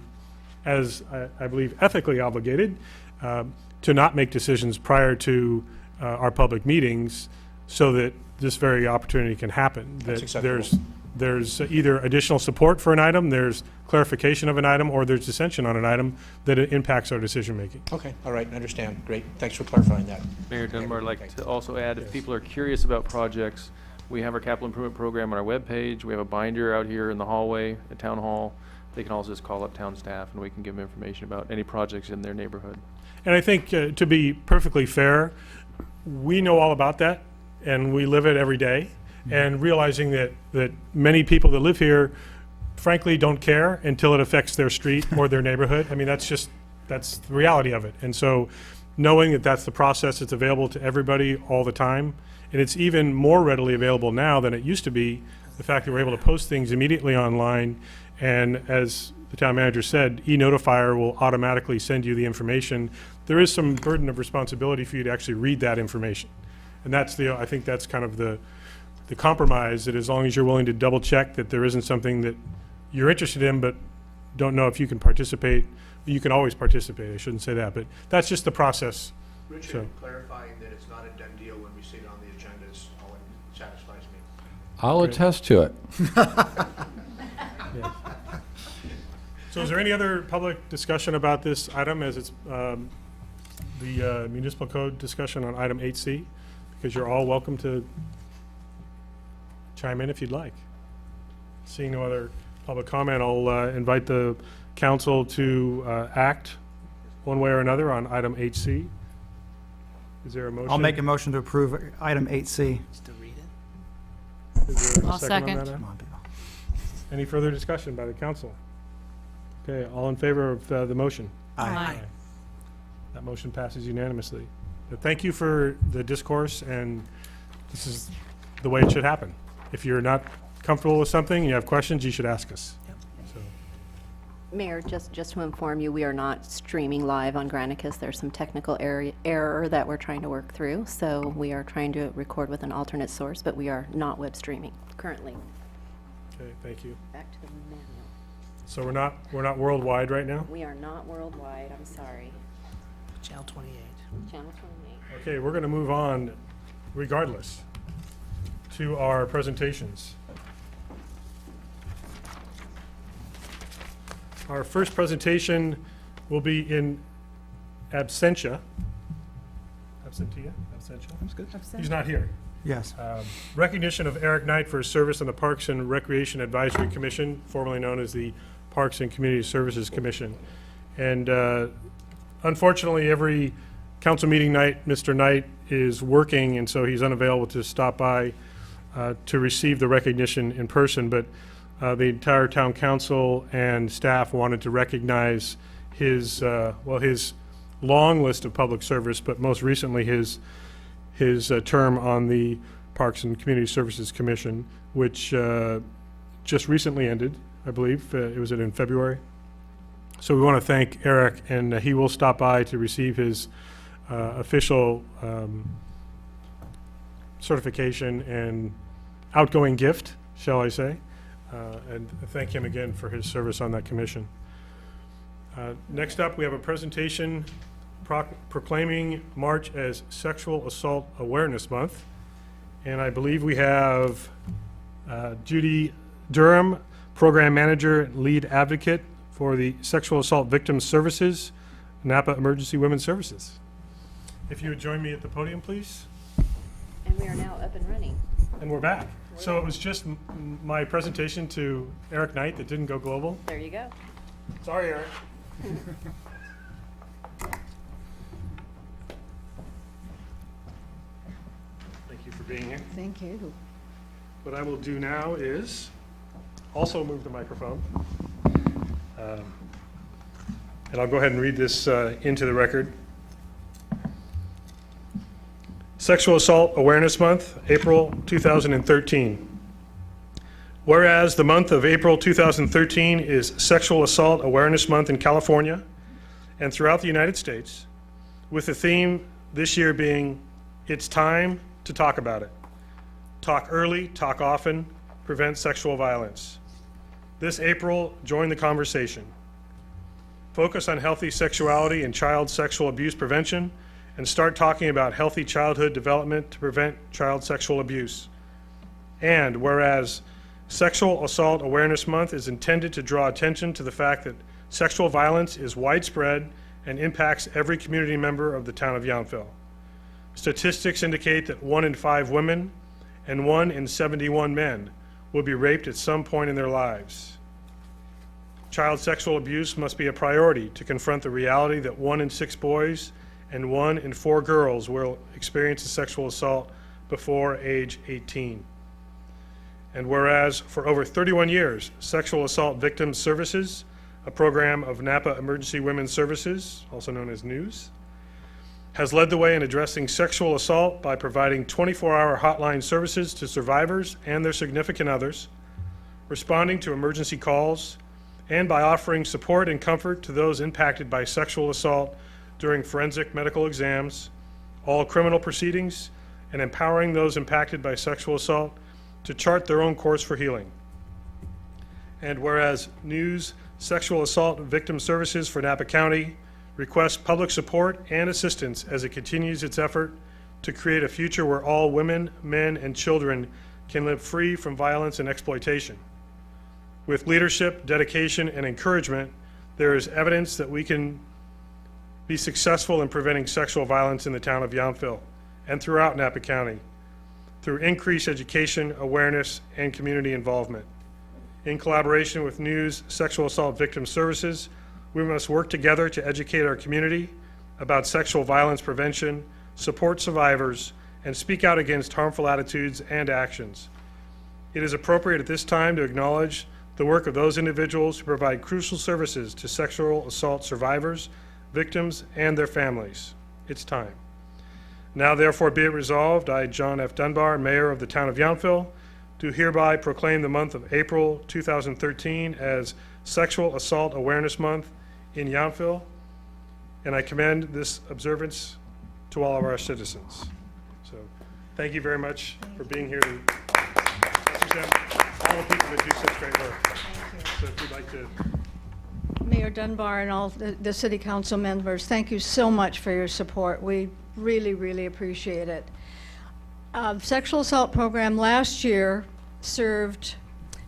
as I believe ethically obligated, to not make decisions prior to our public meetings so that this very opportunity can happen. That's That acceptable. there's either additional support for an item, there's clarification of an item, or there's dissension on an item that it impacts our decision-making. Okay, all right, I understand. Great. Thanks for clarifying that. Mayor Dunbar, I'd like to also add, if people are curious about projects, we have our capital improvement program on our webpage. We have a binder out here in the hallway at Town Hall. They can also just call up town staff and we can give them information about any projects in their neighborhood. And I think, to be perfectly fair, we know all about that, and we live it every day. And realizing that many people that live here, frankly, don't care until it affects their street or their neighborhood. I mean, that's the reality of it. And so knowing that that's the process, it's available to everybody all the time, and it's even more readily available now than it used to be, the fact that we're able to post things immediately online, and as the town manager said, e-notifier will automatically send you the information. There is some burden of responsibility for you to actually read that information. And I think that's kind of the compromise, that as long as you're willing to double check that there isn't something that you're interested in but don't know if you can participate, you can always participate. I shouldn't say that, but that's just the process. Richard, clarifying that it's not a done deal when we see it on the agenda is all that satisfies me. I'll attest to it. So is there any other public discussion about this item as it's the municipal code discussion on item 8C? Because you're all welcome to chime in if you'd like. Seeing no other public comment, I'll invite the council to act one way or another on item 8C. Is there a motion? I'll make a motion to approve item 8C. Just to read it. Is there a I'll second on second. that, Ann? Come on, people. Any further discussion by the council? Okay, all in favor of the motion? Aye. That motion passes unanimously. But thank you for the discourse, and this is the way it should happen. If you're not comfortable with something, and you have questions, you should ask us. So, Mayor, just to inform you, we are not streaming live on Granicus. There's some technical error that we're trying to work through. So we are trying to record with an alternate source, but we are not web streaming currently. okay, thank you. Back to the manual. So we're not worldwide right now? We are not worldwide, I'm sorry. Channel 28. Channel 28. Okay, we're gonna move on regardless to our presentations. Our first presentation will be in absentia. Absentia? Absentia? That's good. He's not here. Yes. Recognition of Eric Knight for his service on the Parks and Recreation Advisory Commission, formerly known as the Parks and Community Services Commission. And unfortunately, every council meeting night, Mr. Knight is working, and so he's unavailable to stop by to receive the recognition in person. But the entire town council and staff wanted to recognize his, his long list of public service, but most recently his term on the Parks and Community Services Commission, which just recently ended, I believe. It was in February. So we want to thank Eric, and he will stop by to receive his official certification and outgoing gift, shall I say. And thank him again for his service on that commission. Next up, we have a presentation proclaiming March as Sexual Assault Awareness Month. And I believe we have Judy Durham, Program Manager, and Lead Advocate for the Sexual Assault Victims Services, Napa Emergency Women's Services. If you would join me at the podium, please. And we are now up and running. And we're back. So it was just my presentation to Eric Knight that didn't go global. There you go. Sorry, Eric. Thank you for being here. Thank you. What I will do now is also move the microphone. And I'll go ahead and read this into the record. Sexual Assault Awareness Month, April 2013. Whereas the month of April 2013 is Sexual Assault Awareness Month in California and throughout the United States, with the theme this year being, "It's time to talk about it. Talk early, talk often, prevent sexual violence." This April, join the conversation. Focus on healthy sexuality and child sexual abuse prevention, and start talking about healthy childhood development to prevent child sexual abuse. And whereas Sexual Assault Awareness Month is intended to draw attention to the fact that sexual violence is widespread and impacts every community member of the town of Youngville. Statistics indicate that 1 in 5 women and 1 in 71 men will be raped at some point in their lives. Child sexual abuse must be a priority to confront the reality that 1 in 6 boys and 1 in 4 girls will experience a sexual assault before age 18. And whereas for over 31 years, Sexual Assault Victims Services, a program of Napa Emergency Women's Services, also known as NEWS, has led the way in addressing sexual assault by providing 24-hour hotline services to survivors and their significant others, responding to emergency calls, and by offering support and comfort to those impacted by sexual assault during forensic medical exams, all criminal proceedings, and empowering those impacted by sexual assault to chart their own course for healing. And whereas NEWS Sexual Assault Victim Services for Napa County requests public support and assistance as it continues its effort to create a future where all women, men, and children can live free from violence and exploitation. With leadership, dedication, and encouragement, there is evidence that we can be successful in preventing sexual violence in the town of Youngville and throughout Napa County through increased education, awareness, and community involvement. In collaboration with NEWS Sexual Assault Victim Services, we must work together to educate our community about sexual violence prevention, support survivors, and speak out against harmful attitudes and actions. It is appropriate at this time to acknowledge the work of those individuals who provide crucial services to sexual assault survivors, victims, and their families. It's time. Now therefore be it resolved, I, John F. Dunbar, Mayor of the town of Youngville, do hereby proclaim the month of April 2013 as Sexual Assault Awareness Month in Youngville, and I commend this observance to all of our citizens. So thank you very much for being here to represent all the people that do such great work. So if you'd like to. Mayor Dunbar and all the city council members, thank you so much for your support. We really, really appreciate it. Sexual assault program last year served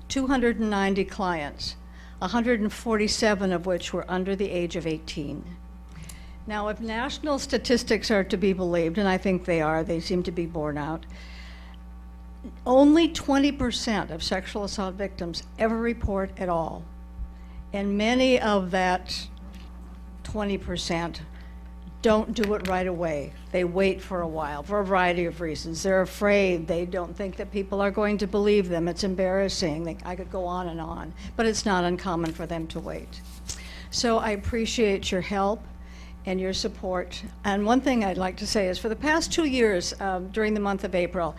290 clients, 147 of which were under the age of 18. Now, if national statistics are to be believed, and I think they are, they seem to be borne out, only 20% of sexual assault victims ever report at all. And many of that 20% don't do it right away. They wait for a while for a variety of reasons. They're afraid. They don't think that people are going to believe them. It's embarrassing. I could go on, but it's not uncommon for them to wait. So I appreciate your help and your support. And one thing I'd like to say is for the past 2 years during the month of April,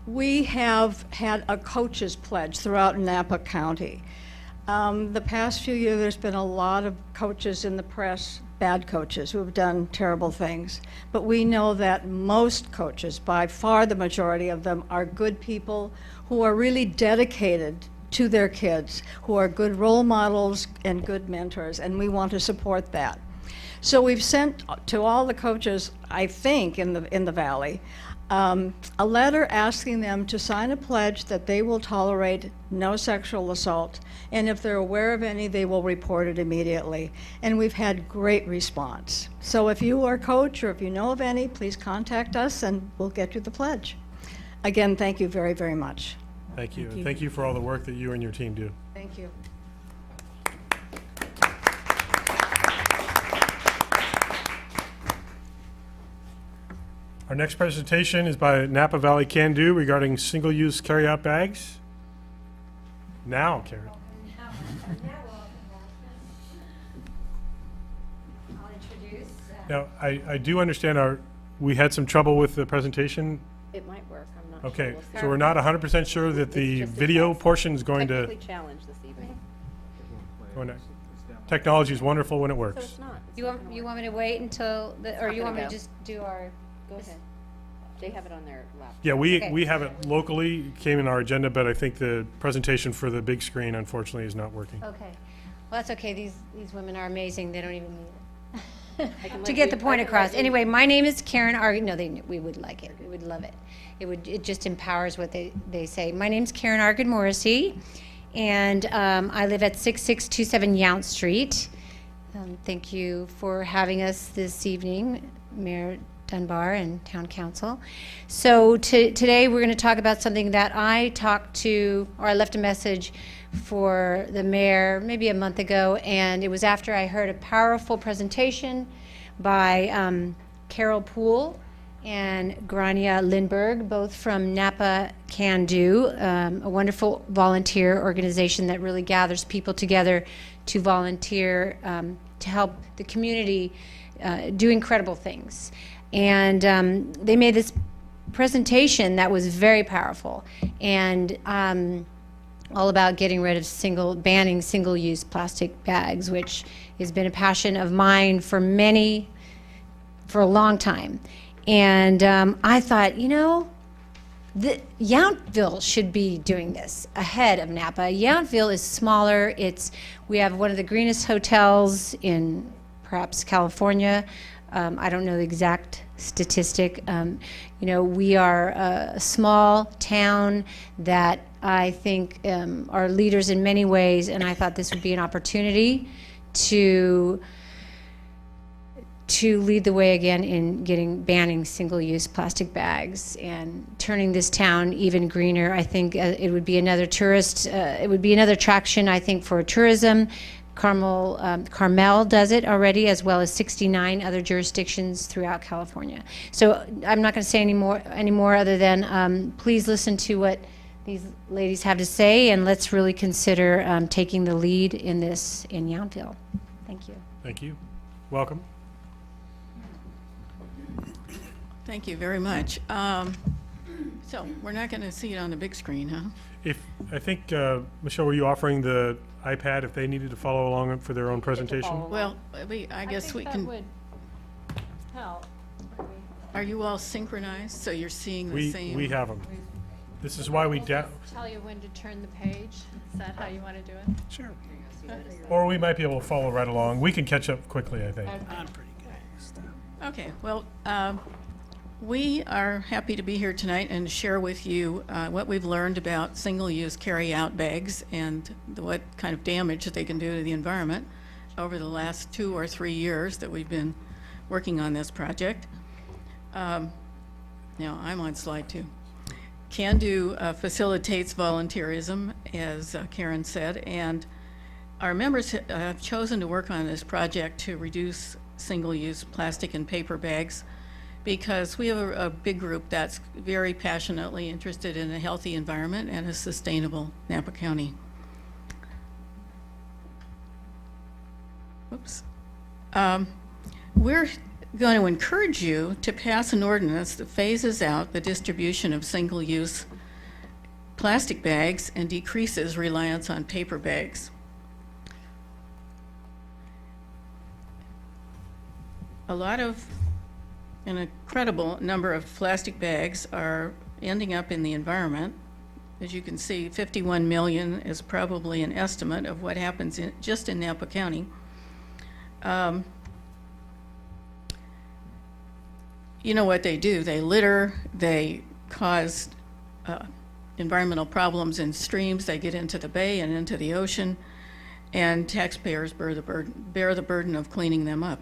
we have had a coach's pledge throughout Napa County. The past few years, there's been a lot of coaches in the press bad coaches who have done terrible things. But we know that most coaches, by far the majority of them, are good people who are really dedicated to their kids, who are good role models and good mentors, and we want to support that. So we've sent to all the coaches, I think, in the Valley, a letter asking them to sign a pledge that they will tolerate no sexual assault, and if they're aware of any, they will report it immediately. And we've had great response. So if you are a coach or if you know of any, please contact us and we'll get you the pledge. Again, thank you very, very much. Thank you. And thank you for all the work that you and your team do. Thank you. Our next presentation is by Napa Valley Can Do regarding single-use carryout bags. Now, Karen. Now, I do understand we had some trouble with the presentation. It might work, I'm not sure. Okay, We'll so see. we're not 100% sure that the just a video test. portion is going to. Technically challenged this evening. Technology is wonderful when it So works. it's not. It's You not want, gonna you work. want me to wait until, or not you gonna want me to go. just do our? Go ahead. They have it on their laptop. Yeah, we Okay. have it locally, it came in our agenda, but I think the presentation for the big screen unfortunately is not working. Okay. Well, that's okay. These women are amazing. They don't even need it. can To let get you- the point I can across. let you- Anyway, my name is Karen Arg, no, we would like it. We would love it. It just empowers what they say. My name's Karen Argid Morrissey, and I live at 6627 Yount Street. Thank you for having us this evening, Mayor Dunbar and Town Council. So today we're going to talk about something that I left a message for the mayor maybe a month ago, and it was after I heard a powerful presentation by Carol Poole and Grania Lindberg, both from Napa Can Do, a wonderful volunteer organization that really gathers people together to volunteer to help the community do incredible things. And they made this presentation that was very powerful and all about getting rid of banning single-use plastic bags, which has been a passion of mine for a long time. And I thought, Youngville should be doing this ahead of Napa. Youngville is smaller. We have one of the greenest hotels in perhaps California. I don't know the exact statistic. We are a small town that I think are leaders in many ways, and I thought this would be an opportunity to lead the way again in banning single-use plastic bags and turning this town even greener. I think it would be another attraction, I think, for tourism. Carmel does it already, as well as 69 other jurisdictions throughout California. So I'm not going to say any more other than please listen to what these ladies have to say, and let's really consider taking the lead in this in Youngville. Thank you. Thank you. Welcome. Thank you very much. So we're not going to see it on the big screen, huh? I think, Michelle, were you offering the iPad if they needed to follow along for their own presentation? Well, I guess we can. would help. Are you all synchronized, so you're seeing the same? We have them. This is why we Tell you when to turn the page. Is that how you want to do it? Sure. Or we might be able to follow right along. We can catch up quickly, I think. I'm pretty good. Okay, well, we are happy to be here tonight and share with you what we've learned about single-use carry-out bags and what kind of damage they can do to the environment over the last 2 or 3 years that we've been working on this project. Now, I'm on slide 2. Can Do facilitates volunteerism, as Karen said, and our members have chosen to work on this project to reduce single-use plastic and paper bags because we have a big group that's very passionately interested in a healthy environment and a sustainable Napa County. Oops. We're going to encourage you to pass an ordinance that phases out the distribution of single-use plastic bags and decreases reliance on paper bags. an incredible number of plastic bags are ending up in the environment. As you can see, 51 million is probably an estimate of what happens just in Napa County. You know what they do. They litter, they cause environmental problems in streams, they get into the bay and into the ocean, and taxpayers bear the burden of cleaning them up.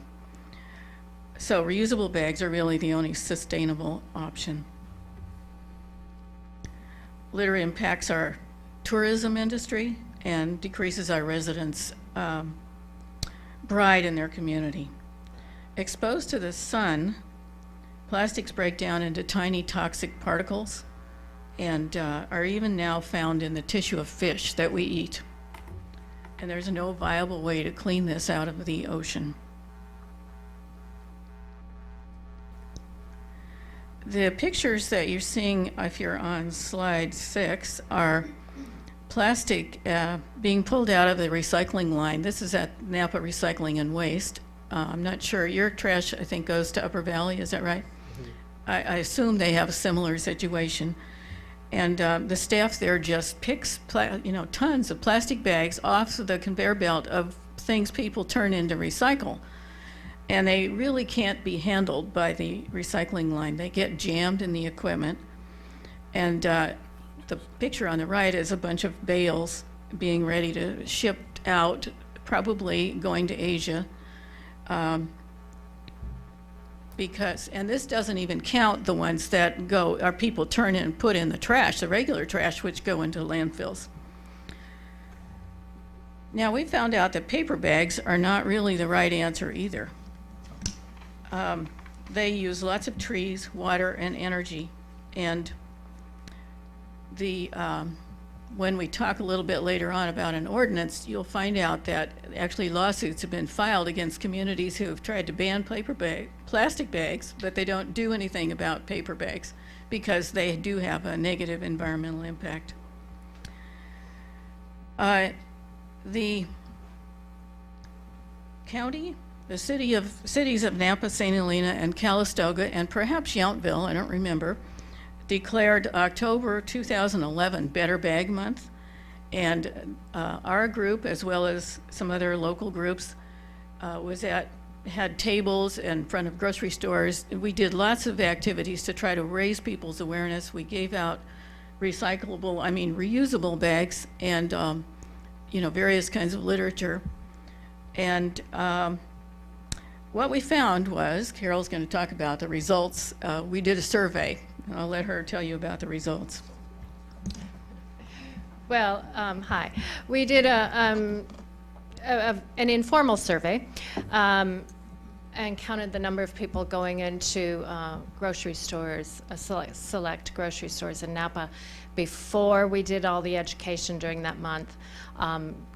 So reusable bags are really the only sustainable option. Litter impacts our tourism industry and decreases our residents' pride in their community. Exposed to the sun, plastics break down into tiny toxic particles and are even now found in the tissue of fish that we eat. And there's no viable way to clean this out of the ocean. The pictures that you're seeing, if you're on slide 6, are plastic being pulled out of the recycling line. This is at Napa Recycling and Waste. I'm not sure. Your trash, I think, goes to Upper Valley. Is that right? Mm-hmm. I assume they have a similar situation. And the staff there just picks tons of plastic bags off of the conveyor belt of things people turn in to recycle. And they really can't be handled by the recycling line. They get jammed in the equipment. And the picture on the right is a bunch of bales being ready to ship out, probably going to Asia. And this doesn't even count the ones that people turn in and put in the trash, the regular trash, which go into landfills. Now, we found out that paper bags are not really the right answer either. They use lots of trees, water, and energy. And when we talk a little bit later on about an ordinance, you'll find out that actually lawsuits have been filed against communities who have tried to ban plastic bags, but they don't do anything about paper bags because they do have a negative environmental impact. The county, the cities of Napa, St. Helena, and Calistoga, and perhaps Youngville, I don't remember, declared October 2011 Better Bag Month. And our group, as well as some other local groups, had tables in front of grocery stores. We did lots of activities to try to raise people's awareness. We gave out reusable bags and various kinds of literature. And what we found was, Carol's going to talk about the results. We did a survey. I'll let her tell you about the results. Well, hi. We did an informal survey and counted the number of people going into grocery stores, select grocery stores in Napa before we did all the education during that month,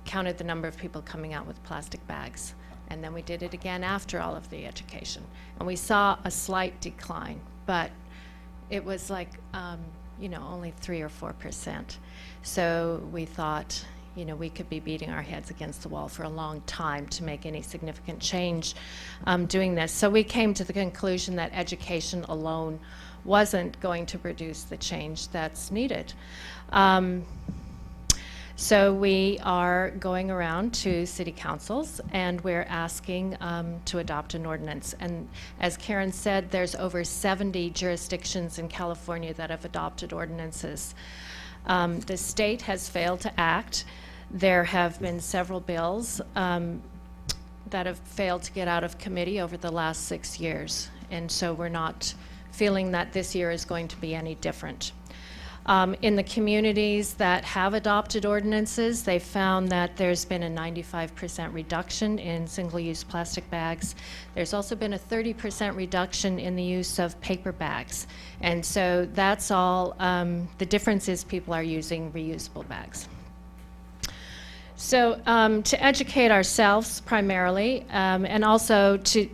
counted the number of people coming out with plastic bags. And then we did it again after all of the education. And we saw a slight decline, but it was like, only 3 or 4%. So we thought, we could be beating our heads against the wall for a long time to make any significant change doing this. So we came to the conclusion that education alone wasn't going to produce the change that's needed. So we are going around to city councils and we're asking to adopt an ordinance. And as Karen said, there's over 70 jurisdictions in California that have adopted ordinances. The state has failed to act. There have been several bills that have failed to get out of committee over the last 6 years. And so we're not feeling that this year is going to be any different. In the communities that have adopted ordinances, they found that there's been a 95% reduction in single-use plastic bags. There's also been a 30% reduction in the use of paper bags. And so that's all, the difference is people are using reusable bags. So to educate ourselves primarily, and also to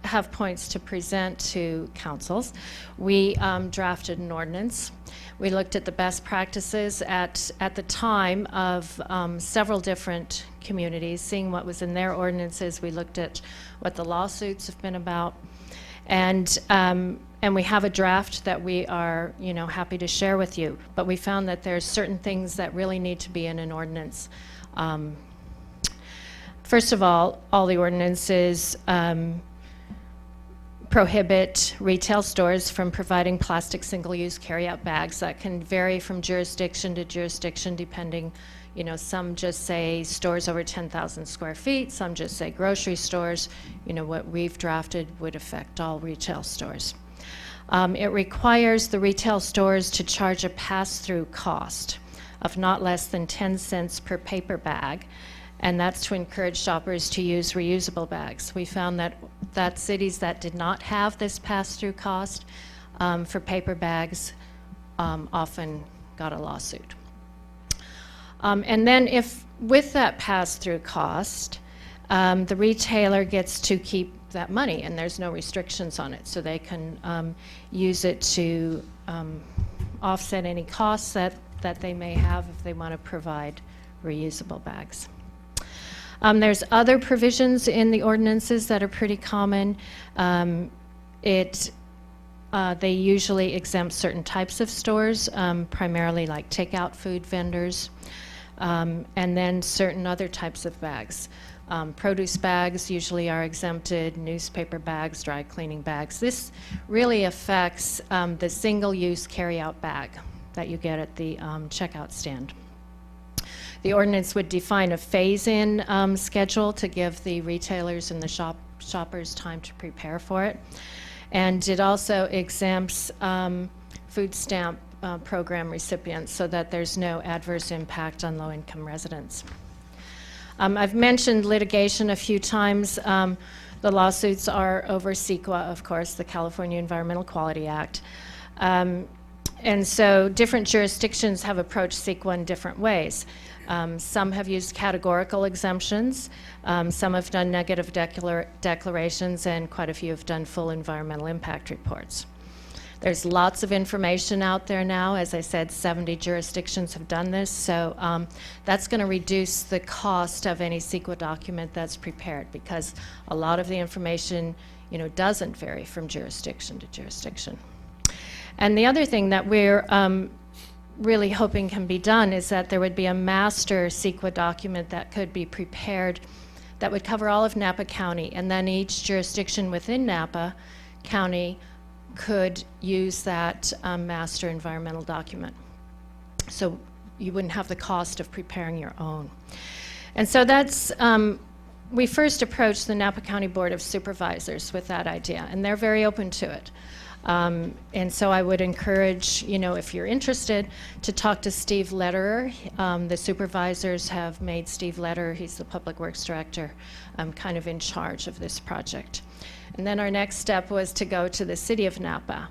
have points to present to councils, we drafted an ordinance. We looked at the best practices at the time of several different communities, seeing what was in their ordinances. We looked at what the lawsuits have been about. And we have a draft that we are, happy to share with you. But we found that there's certain things that really need to be in an ordinance. First of all the ordinances prohibit retail stores from providing plastic single-use carry-out bags. That can vary from jurisdiction to jurisdiction depending, some just say stores over 10,000 square feet, some just say grocery stores. What we've drafted would affect all retail stores. It requires the retail stores to charge a pass-through cost of not less than 10 cents per paper bag, and that's to encourage shoppers to use reusable bags. We found that cities that did not have this pass-through cost for paper bags often got a lawsuit. And then if with that pass-through cost, the retailer gets to keep that money and there's no restrictions on it, so they can use it to offset any costs that they may have if they want to provide reusable bags. There's other provisions in the ordinances that are pretty common. They usually exempt certain types of stores, primarily like takeout food vendors, and then certain other types of bags. Produce bags usually are exempted, newspaper bags, dry cleaning bags. This really affects the single-use carry-out bag that you get at the checkout stand. The ordinance would define a phase-in schedule to give the retailers and the shoppers time to prepare for it. And it also exempts food stamp program recipients so that there's no adverse impact on low-income residents. I've mentioned litigation a few times. The lawsuits are over CEQA, of course, the California Environmental Quality Act. And so different jurisdictions have approached CEQA in different ways. Some have used categorical exemptions, some have done negative declarations, and quite a few have done full environmental impact reports. There's lots of information out there now. As I said, 70 jurisdictions have done this, so that's going to reduce the cost of any CEQA document that's prepared, because a lot of the information, doesn't vary from jurisdiction to jurisdiction. And the other thing that we're really hoping can be done is that there would be a master CEQA document that could be prepared that would cover all of Napa County, and then each jurisdiction within Napa County could use that master environmental document. So you wouldn't have the cost of preparing your own. And so that's, we first approached the Napa County Board of Supervisors with that idea, and they're very open to it. And so I would encourage, if you're interested, to talk to Steve Lederer. The supervisors have made Steve Lederer, he's the Public Works Director, kind of in charge of this project. And then our next step was to go to the City of Napa.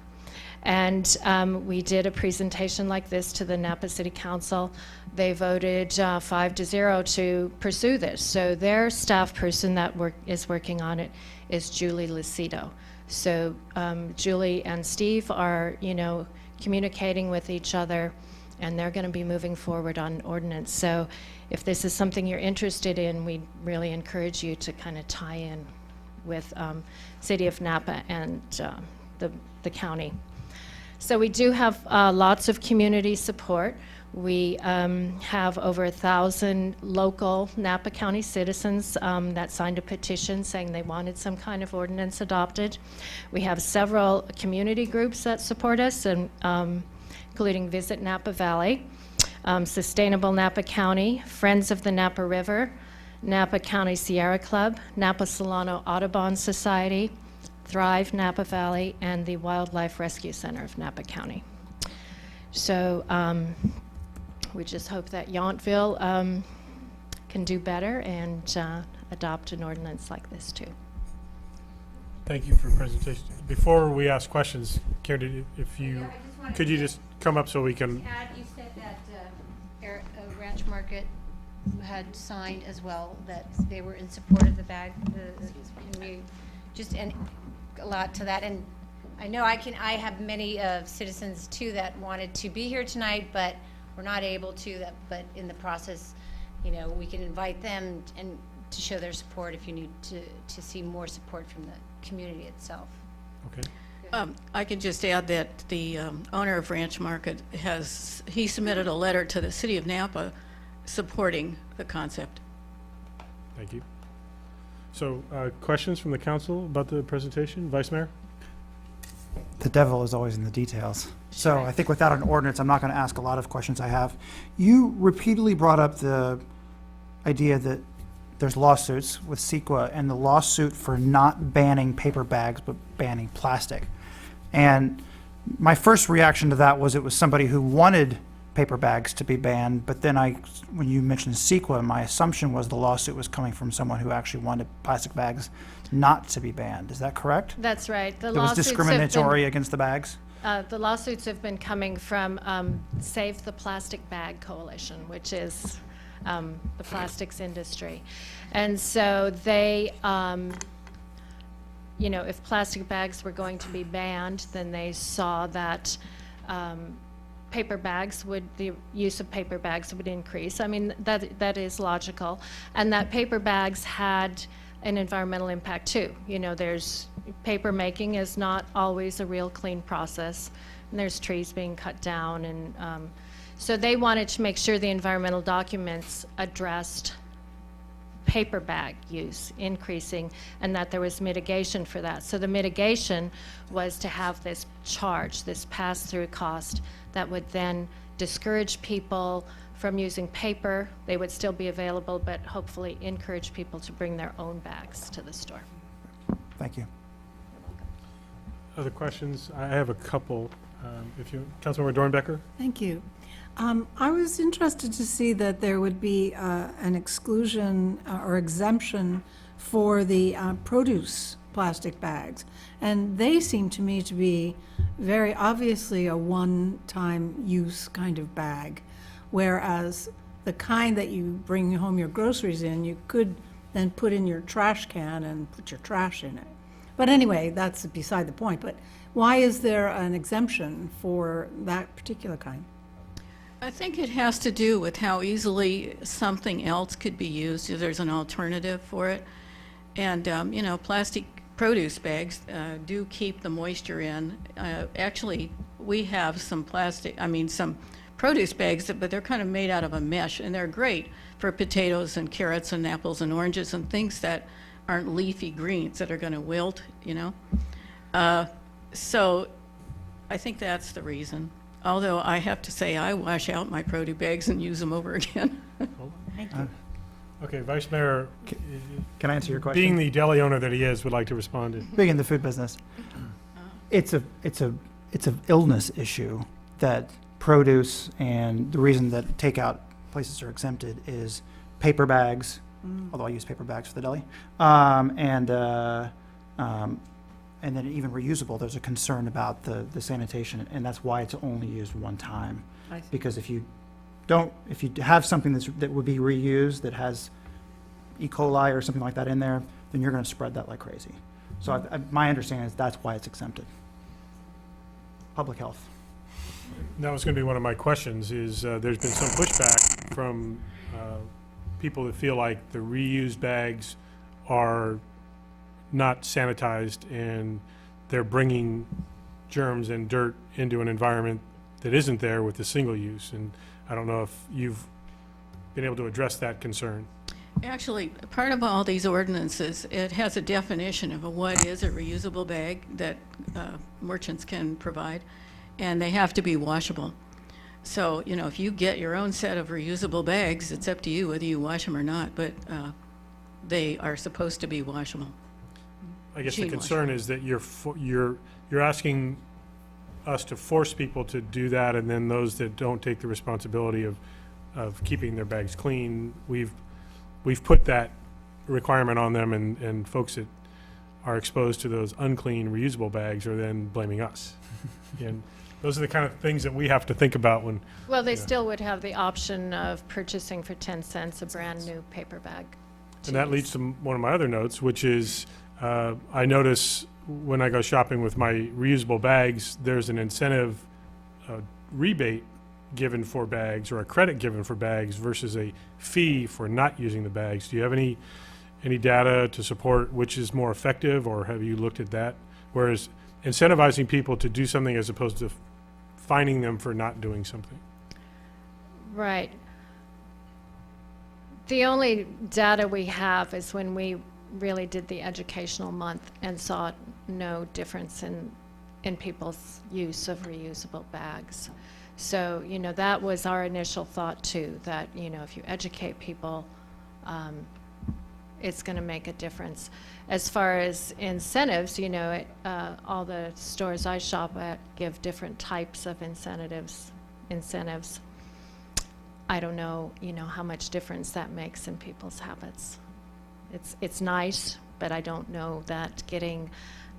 And we did a presentation like this to the Napa City Council. They voted 5-0 to pursue this. So their staff person that is working on it is Julie Lucido. So Julie and Steve are, communicating with each other, and they're going to be moving forward on ordinance. So if this is something you're interested in, we really encourage you to kind of tie in with City of Napa and the county. So we do have lots of community support. We have over 1,000 local Napa County citizens that signed a petition saying they wanted some kind of ordinance adopted. We have several community groups that support us, and including Visit Napa Valley, Sustainable Napa County, Friends of the Napa River, Napa County Sierra Club, Napa Solano Audubon Society, Thrive Napa Valley, and the Wildlife Rescue Center of Napa County. So we just hope that Yountville can do better and adopt an ordinance like this too. Thank you for the presentation. Before we ask questions, Karen, if you could you just come up so we can. You said that Ranch Market had signed as well, that they were in support of the bag. Can we just a lot to that? And I know I have many citizens too that wanted to be here tonight, but we're not able to. But in the process, you know, we can invite them and to show their support if you need to see more support from the community itself. Okay. I can just add that the owner of Ranch Market he submitted a letter to the city of Napa supporting the concept. Thank you. So, questions from the council about the presentation? Vice Mayor? The devil is always in the details. So I think without an ordinance, I'm not going to ask a lot of questions I have. You repeatedly brought up the idea that there's lawsuits with CEQA and the lawsuit for not banning paper bags but banning plastic. And my first reaction to that was it was somebody who wanted paper bags to be banned, but then when you mentioned CEQA, my assumption was the lawsuit was coming from someone who actually wanted plastic bags not to be banned. Is that correct? That's right. It was discriminatory against the bags? The lawsuits have been coming from Save the Plastic Bag Coalition, which is the plastics industry. And so they, you know, if plastic bags were going to be banned, then they saw that the use of paper bags would increase. I mean, that is logical. And that paper bags had an environmental impact too. You know, paper making is not always a real clean process, and there's trees being cut down, and so they wanted to make sure the environmental documents addressed paper bag use increasing and that there was mitigation for that. So the mitigation was to have this charge, this pass-through cost that would then discourage people from using paper. They would still be available, but hopefully encourage people to bring their own bags to the store. Thank you. Other questions? I have a couple. Councilmember Dornbecker? Thank you. I was interested to see that there would be an exclusion or exemption for the produce plastic bags. And they seem to me to be very obviously a one-time use kind of bag, whereas the kind that you bring home your groceries in, you could then put in your trash can and put your trash in it. But anyway, that's beside the point. But why is there an exemption for that particular kind? I think it has to do with how easily something else could be used if there's an alternative for it. And, you know, plastic produce bags do keep the moisture in. Actually, we have some some produce bags, but they're kind of made out of a mesh, and they're great for potatoes and carrots and apples and oranges and things that aren't leafy greens that are going to wilt, you know. So I think that's the reason. Although I have to say, I wash out my produce bags and use them over again. Thank you. Okay, Vice Mayor. Can I answer your question? Being the deli owner that he is, would like to respond to. Being in the food business, it's a illness issue that produce, and the reason that takeout places are exempted is paper bags, although I use paper bags for the deli, and then even reusable, there's a concern about the sanitation, and that's why it's only used one time. I see. Because if you have something that would be reused that has E. coli or something like that in there, then you're going to spread that like crazy. So my understanding is that's why it's exempted. Public health. That was going to be one of my questions, is there's been some pushback from people that feel like the reused bags are not sanitized and they're bringing germs and dirt into an environment that isn't there with the single use. And I don't know if you've been able to address that concern. Actually, part of all these ordinances, it has a definition of what is a reusable bag that merchants can provide, and they have to be washable. So, you know, if you get your own set of reusable bags, it's up to you whether you wash them or not, but they are supposed to be washable. I guess the concern is that you're asking us to force people to do that, and then those that don't take the responsibility of keeping their bags clean, we've put that requirement on them, and folks that are exposed to those unclean reusable bags are then blaming us. And those are the kind of things that we have to think about when. Well, they still would have the option of purchasing for 10 cents a brand new paper bag. And that leads to one of my other notes, which is I notice when I go shopping with my reusable bags, there's an incentive rebate given for bags or a credit given for bags versus a fee for not using the bags. Do you have any data to support which is more effective, or have you looked at that? Whereas incentivizing people to do something as opposed to fining them for not doing something. Right. The only data we have is when we really did the educational month and saw no difference in people's use of reusable bags. So, you know, that was our initial thought too, that, you know, if you educate people, it's going to make a difference. As far as incentives, you know, all the stores I shop at give different types of incentives. I don't know, you know, how much difference that makes in people's habits. It's nice, but I don't know that getting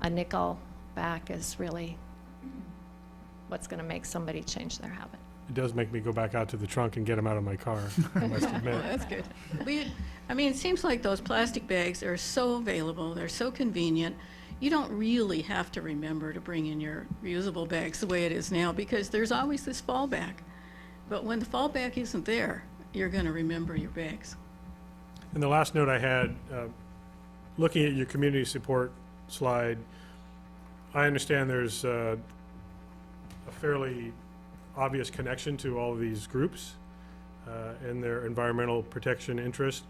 a nickel back is really what's going to make somebody change their habit. It does make me go back out to the trunk and get them out of my car, I must admit. Well, that's good. I mean, it seems like those plastic bags are so available, they're so convenient. You don't really have to remember to bring in your reusable bags the way it is now, because there's always this fallback. But when the fallback isn't there, you're going to remember your bags. And the last note I had, looking at your community support slide, I understand there's a fairly obvious connection to all of these groups and their environmental protection interest.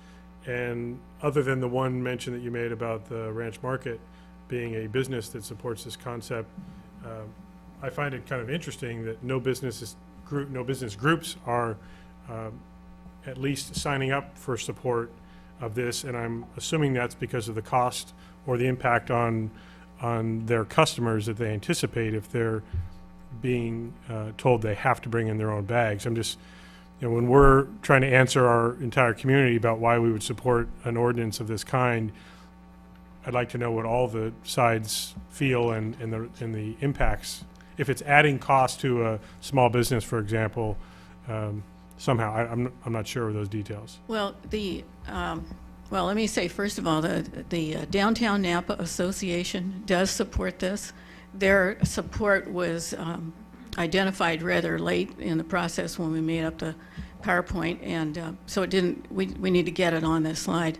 And other than the one mention that you made about the ranch market being a business that supports this concept, I find it kind of interesting that no business groups are at least signing up for support of this, and I'm assuming that's because of the cost or the impact on their customers that they anticipate if they're being told they have to bring in their own bags. I'm just, you know, when we're trying to answer our entire community about why we would support an ordinance of this kind, I'd like to know what all the sides feel and the impacts. If it's adding cost to a small business, for example, somehow, I'm not sure of those details. Well, well, let me say, first of all, the Downtown Napa Association does support this. Their support was identified rather late in the process when we made up the PowerPoint, and so it didn't, we need to get it on this slide.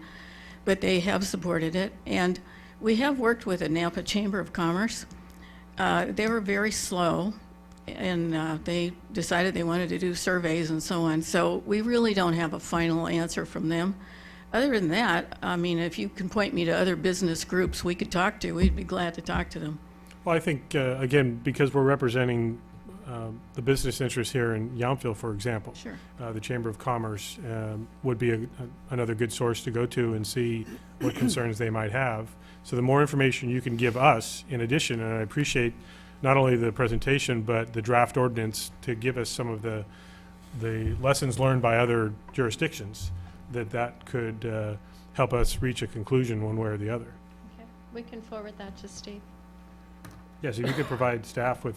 But they have supported it, and we have worked with the Napa Chamber of Commerce. They were very slow, and they decided they wanted to do surveys and so on. So we really don't have a final answer from them. Other than that, I mean, if you can point me to other business groups we could talk to, we'd be glad to talk to them. Well, I think, again, because we're representing the business interests here in Youngville, for example. Sure. The Chamber of Commerce would be another good source to go to and see what concerns they might have. So the more information you can give us, in addition, and I appreciate not only the presentation, but the draft ordinance to give us some of the lessons learned by other jurisdictions, that could help us reach a conclusion one way or the other. Okay, we can forward that to Steve. Yes, if you could provide staff with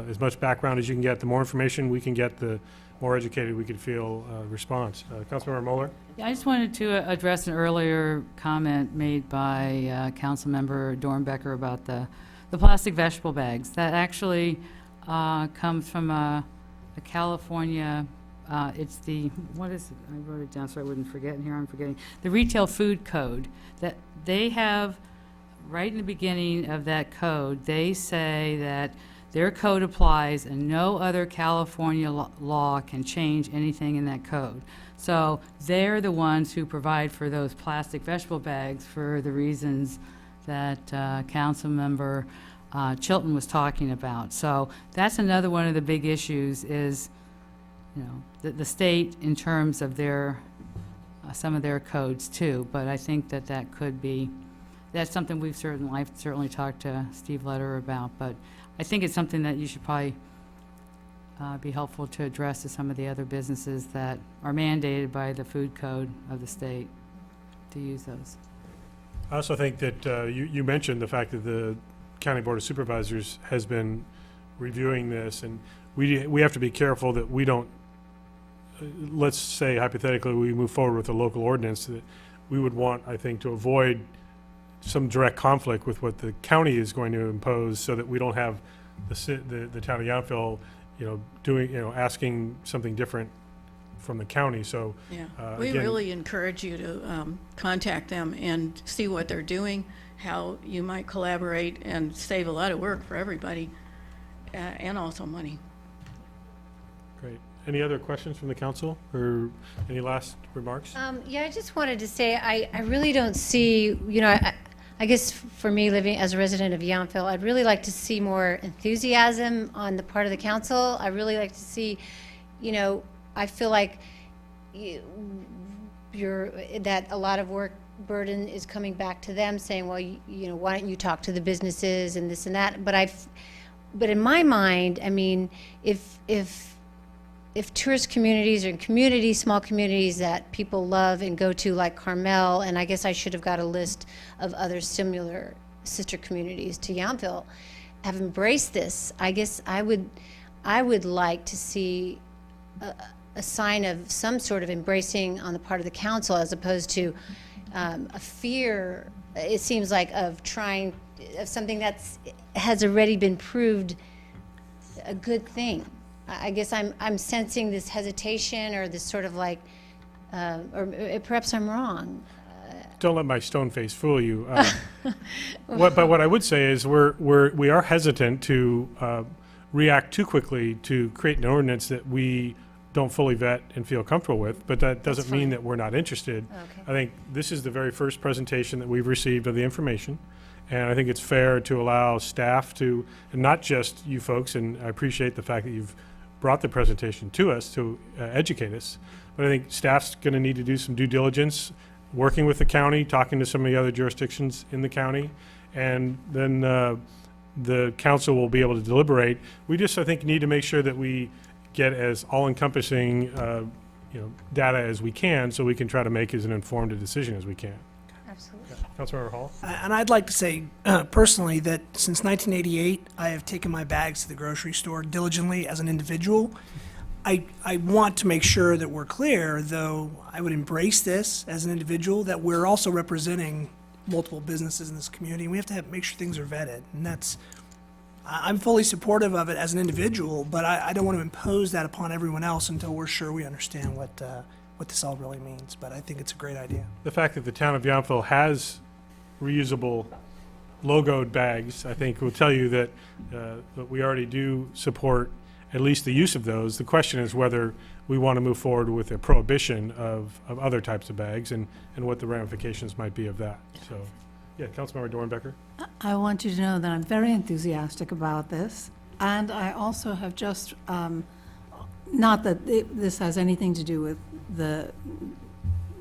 as much background as you can get, the more information we can get, the more educated we could feel response. Councilmember Moeller? Yeah, I just wanted to address an earlier comment made by Councilmember Dornbecker about the plastic vegetable bags. That actually comes from a California, it's the, what is it? I wrote it down so I wouldn't forget, and here I'm forgetting. The Retail Food Code, that they have, right in the beginning of that code, they say that their code applies and no other California law can change anything in that code. So they're the ones who provide for those plastic vegetable bags for the reasons that Councilmember Chilton was talking about. So that's another one of the big issues is, you know, the state in terms of their, some of their codes too. But I think that could be, that's something I've certainly talked to Steve Letter about, but I think it's something that you should probably be helpful to address to some of the other businesses that are mandated by the food code of the state to use those. I also think that you mentioned the fact that the County Board of Supervisors has been reviewing this, and we have to be careful that we don't, let's say hypothetically we move forward with a local ordinance, that we would want, I think, to avoid some direct conflict with what the county is going to impose, so that we don't have the town of Yountville asking something different from the county, so. Yeah, uh, we again, really encourage you to contact them and see what they're doing, how you might collaborate and save a lot of work for everybody, and also money. Great. Any other questions from the council, or any last remarks? Yeah, I just wanted to say, I really don't see, I guess for me, living as a resident of Youngville, I'd really like to see more enthusiasm on the part of the council. I really like to see, I feel like that a lot of work burden is coming back to them, saying, well, why don't you talk to the businesses and this and that? But in my mind, I mean, if tourist communities or small communities that people love and go to, like Carmel, and I guess I should have got a list of other similar sister communities to Youngville, have embraced this, I guess I would like to see a sign of some sort of embracing on the part of the council, as opposed to a fear, it seems like, of something has already been proved a good thing. I guess I'm sensing this hesitation, or this sort of like, or perhaps I'm wrong. Don't let my stone face fool you. But what I would say is we are hesitant to react too quickly to create an ordinance that we don't fully vet and feel comfortable with, but that doesn't mean that we're not interested. Okay. I think this is the very first presentation that we've received of the information, and I think it's fair to allow staff to, and not just you folks, and I appreciate the fact that you've brought the presentation to us to educate us, but I think staff's going to need to do some due diligence, working with the county, talking to some of the other jurisdictions in the county, and then the council will be able to deliberate. We just, I think, need to make sure that we get as all-encompassing data as we can, so we can try to make as an informed a decision as we can. Absolutely. Councilmember Hall? And I'd like to say personally that since 1988, I have taken my bags to the grocery store diligently as an individual. I want to make sure that we're clear, though I would embrace this as an individual, that we're also representing multiple businesses in this community. We have to make sure things are vetted, and I'm fully supportive of it as an individual, but I don't want to impose that upon everyone else until we're sure we understand what this all really means. But I think it's a great idea. The fact that the town of Youngville has reusable logoed bags, I think, will tell you that we already do support at least the use of those. The question is whether we want to move forward with a prohibition of other types of bags, and what the ramifications might be of that. So, yeah, Councilmember Dornbecker. I want you to know that I'm very enthusiastic about this, and I also have just, not that this has anything to do with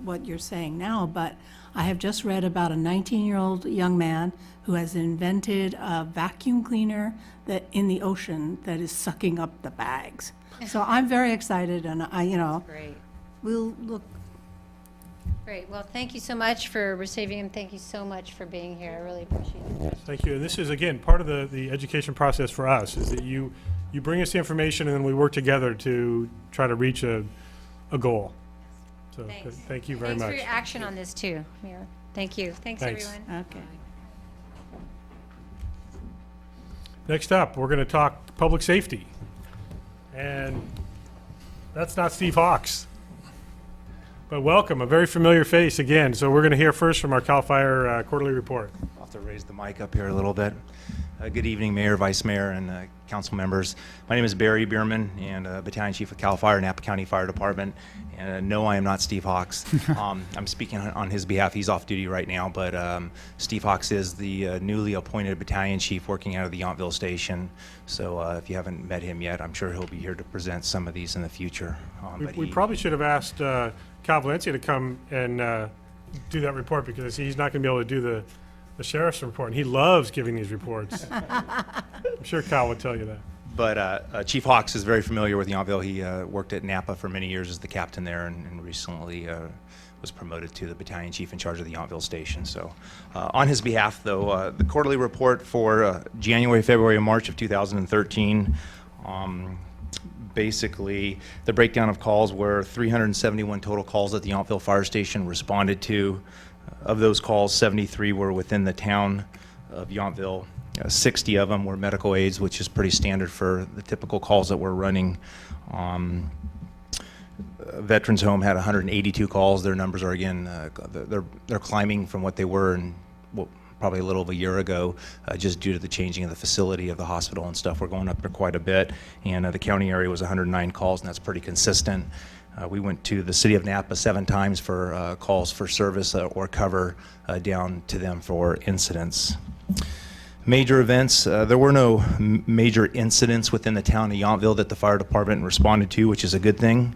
what you're saying now, but I have just read about a 19-year-old young man who has invented a vacuum cleaner that in the ocean that is sucking up the bags. So I'm very excited, and Great. we'll look. Great. Well, thank you so much for receiving him. Thank you so much for being here. I really appreciate it. Thank you. And this is, again, part of the education process for us, is that you bring us the information, and then we work together to try to reach a goal. So Thanks. thank you very much. Thanks for your action on this, too, Mayor. Thank you. Thanks, Thanks. everyone. Okay. Next up, we're going to talk public safety. And that's not Steve Hawks. But welcome, a very familiar face again. So we're going to hear first from our CAL FIRE quarterly report. I'll have to raise the mic up here a little bit. Good evening, Mayor, Vice Mayor, and council members. My name is Barry Bierman, and Battalion Chief of CAL FIRE, Napa County Fire Department. And no, I am not Steve Hawks. I'm speaking on his behalf. He's off duty right now, but Steve Hawks is the newly appointed Battalion Chief working out of the Youngville station. So if you haven't met him yet, I'm sure he'll be here to present some of these in the future. We probably should have asked Cal Valencia to come and do that report, because he's not going to be able to do the sheriff's report, and he loves giving these reports. I'm sure Cal would tell you that. But Chief Hawks is very familiar with Youngville. He worked at Napa for many years as the captain there, and recently was promoted to the battalion chief in charge of the Youngville station. So on his behalf, though, the quarterly report for January, February, and March of 2013, basically the breakdown of calls were 371 total calls that the Youngville Fire Station responded to. Of those calls, 73 were within the town of Youngville. 60 of them were medical aids, which is pretty standard for the typical calls that we're running. Veterans Home had 182 calls. Their numbers are, again, they're climbing from what they were in, well, probably a little over a year ago, just due to the changing of the facility of the hospital and stuff. We're going up there quite a bit, and the county area was 109 calls, and that's pretty consistent. We went to the city of Napa 7 times for calls for service or cover down to them for incidents. Major events, there were no major incidents within the town of Yountville that the fire department responded to, which is a good thing.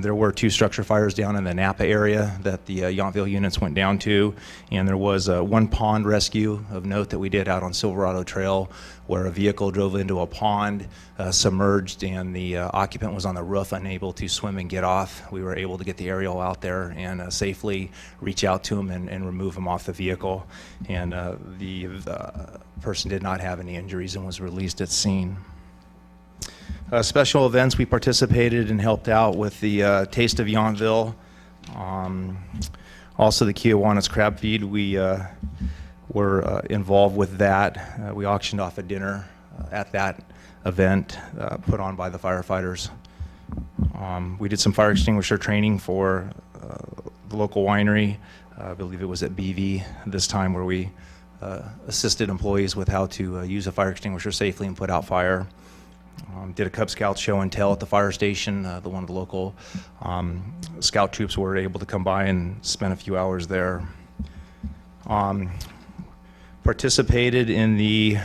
There were 2 structure fires down in the Napa area that the Yountville units went down to, and there was 1 pond rescue of note that we did out on Silverado Trail, where a vehicle drove into a pond, submerged, and the occupant was on the roof, unable to swim and get off. We were able to get the aerial out there and safely reach out to him and remove him off the vehicle, and the person did not have any injuries and was released at scene. Special events, we participated and helped out with the Taste of Yountville. Also the Kiwanis Crab Feed, we were involved with that. We auctioned off a dinner at that event put on by the firefighters. We did some fire extinguisher training for the local winery. I believe it was at BV this time, where we assisted employees with how to use a fire extinguisher safely and put out fire. Did a Cub Scout show and tell at the fire station. One of the local scout troops were able to come by and spend a few hours there. Participated in the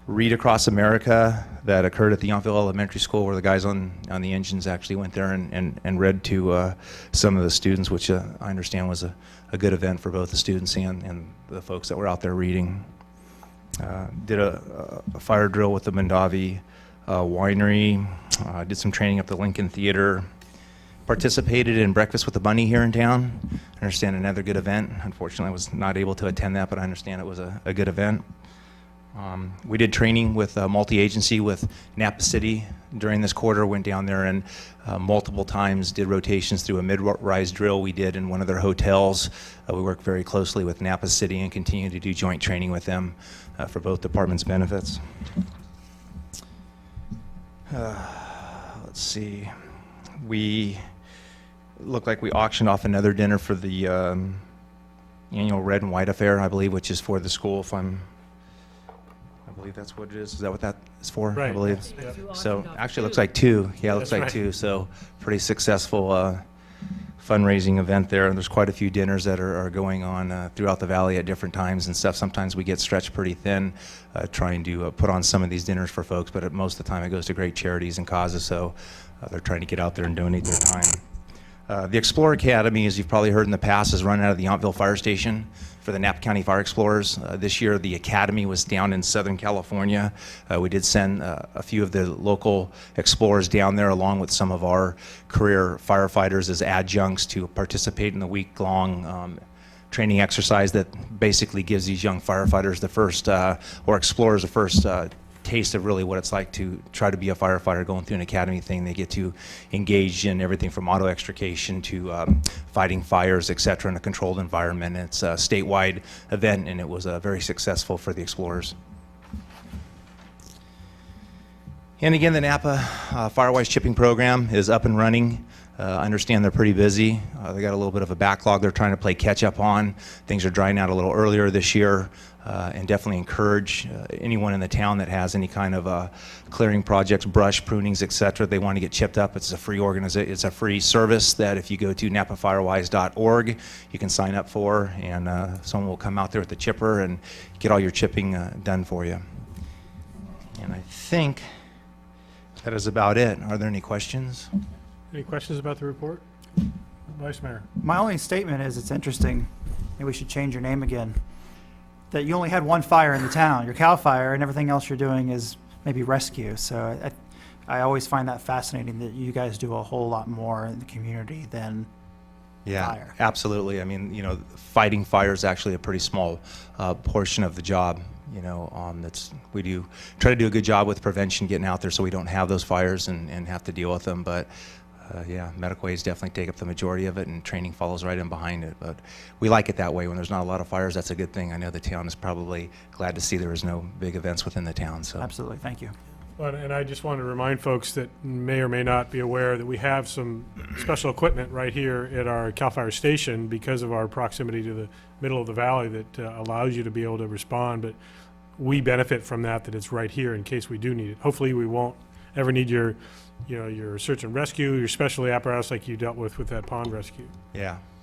Read Across America that occurred at the Youngville Elementary School, where the guys on the engines actually went there and read to some of the students, which I understand was a good event for both the students and the folks that were out there reading. Did a fire drill with the Mondavi winery, did some training up the Lincoln Theater, participated in Breakfast with the Bunny here in town. I understand another good event. Unfortunately, I was not able to attend that, but I understand it was a good event. We did training with multi-agency with Napa City during this quarter. Went down there and multiple times did rotations through a mid-rise drill we did in one of their hotels. We worked very closely with Napa City and continue to do joint training with them for both departments' benefits. Let's see. We looked like we auctioned off another dinner for the annual Red and White Affair, I believe, which is for the school. I believe that's what it is. Is that what that is for? Right. I believe. Yep. So actually, it looks like 2. Yeah, it looks That's like right. 2. So pretty successful fundraising event there. And there's quite a few dinners that are going on throughout the valley at different times and stuff. Sometimes we get stretched pretty thin trying to put on some of these dinners for folks, but most of the time it goes to great charities and causes, so they're trying to get out there and donate their time. The Explorer Academy, as you've probably heard in the past, is run out of the Yountville Fire Station for the Napa County Fire Explorers. This year the Academy was down in Southern California. We did send a few of the local explorers down there along with some of our career firefighters as adjuncts to participate in the week-long training exercise that basically gives these young firefighters the first, or explorers the first taste of really what it's like to try to be a firefighter going through an academy thing. They get to engage in everything from auto extrication to fighting fires, etc., in a controlled environment. It's a statewide event, and it was very successful for the explorers. And again, the Napa Firewise Chipping Program is up and running. I understand they're pretty busy. They got a little bit of a backlog they're trying to play catch up on. Things are drying out a little earlier this year, and definitely encourage anyone in the town that has any kind of clearing projects, brush, prunings, etc. They want to get chipped up. It's a free it's a free service that if you go to napafirewise.org, you can sign up for, and someone will come out there with the chipper and get all your chipping done for you. And I think that is about it. Are there any questions? Any questions about the report? Vice Mayor. My only statement is it's interesting, maybe we should change your name again, that you only had 1 fire in the town, your CAL FIRE, and everything else you're doing is maybe rescue. So I always find that fascinating that you guys do a whole lot more in the community than fire. Absolutely. I mean, fighting fire is actually a pretty small portion of the job. We try to do a good job with prevention, getting out there so we don't have those fires and have to deal with them. But yeah, medical aids definitely take up the majority of it, and training follows right in behind it. But we like it that way. When there's not a lot of fires, that's a good thing. I know the town is probably glad to see there was no big events within the town. So Absolutely, thank you. Well, and I just want to remind folks that may or may not be aware that we have some special equipment right here at our CAL FIRE station because of our proximity to the middle of the valley that allows you to be able to respond. But we benefit from that it's right here in case we do need it. Hopefully we won't ever need your search and rescue, your specialty apparatus like you dealt with that pond rescue.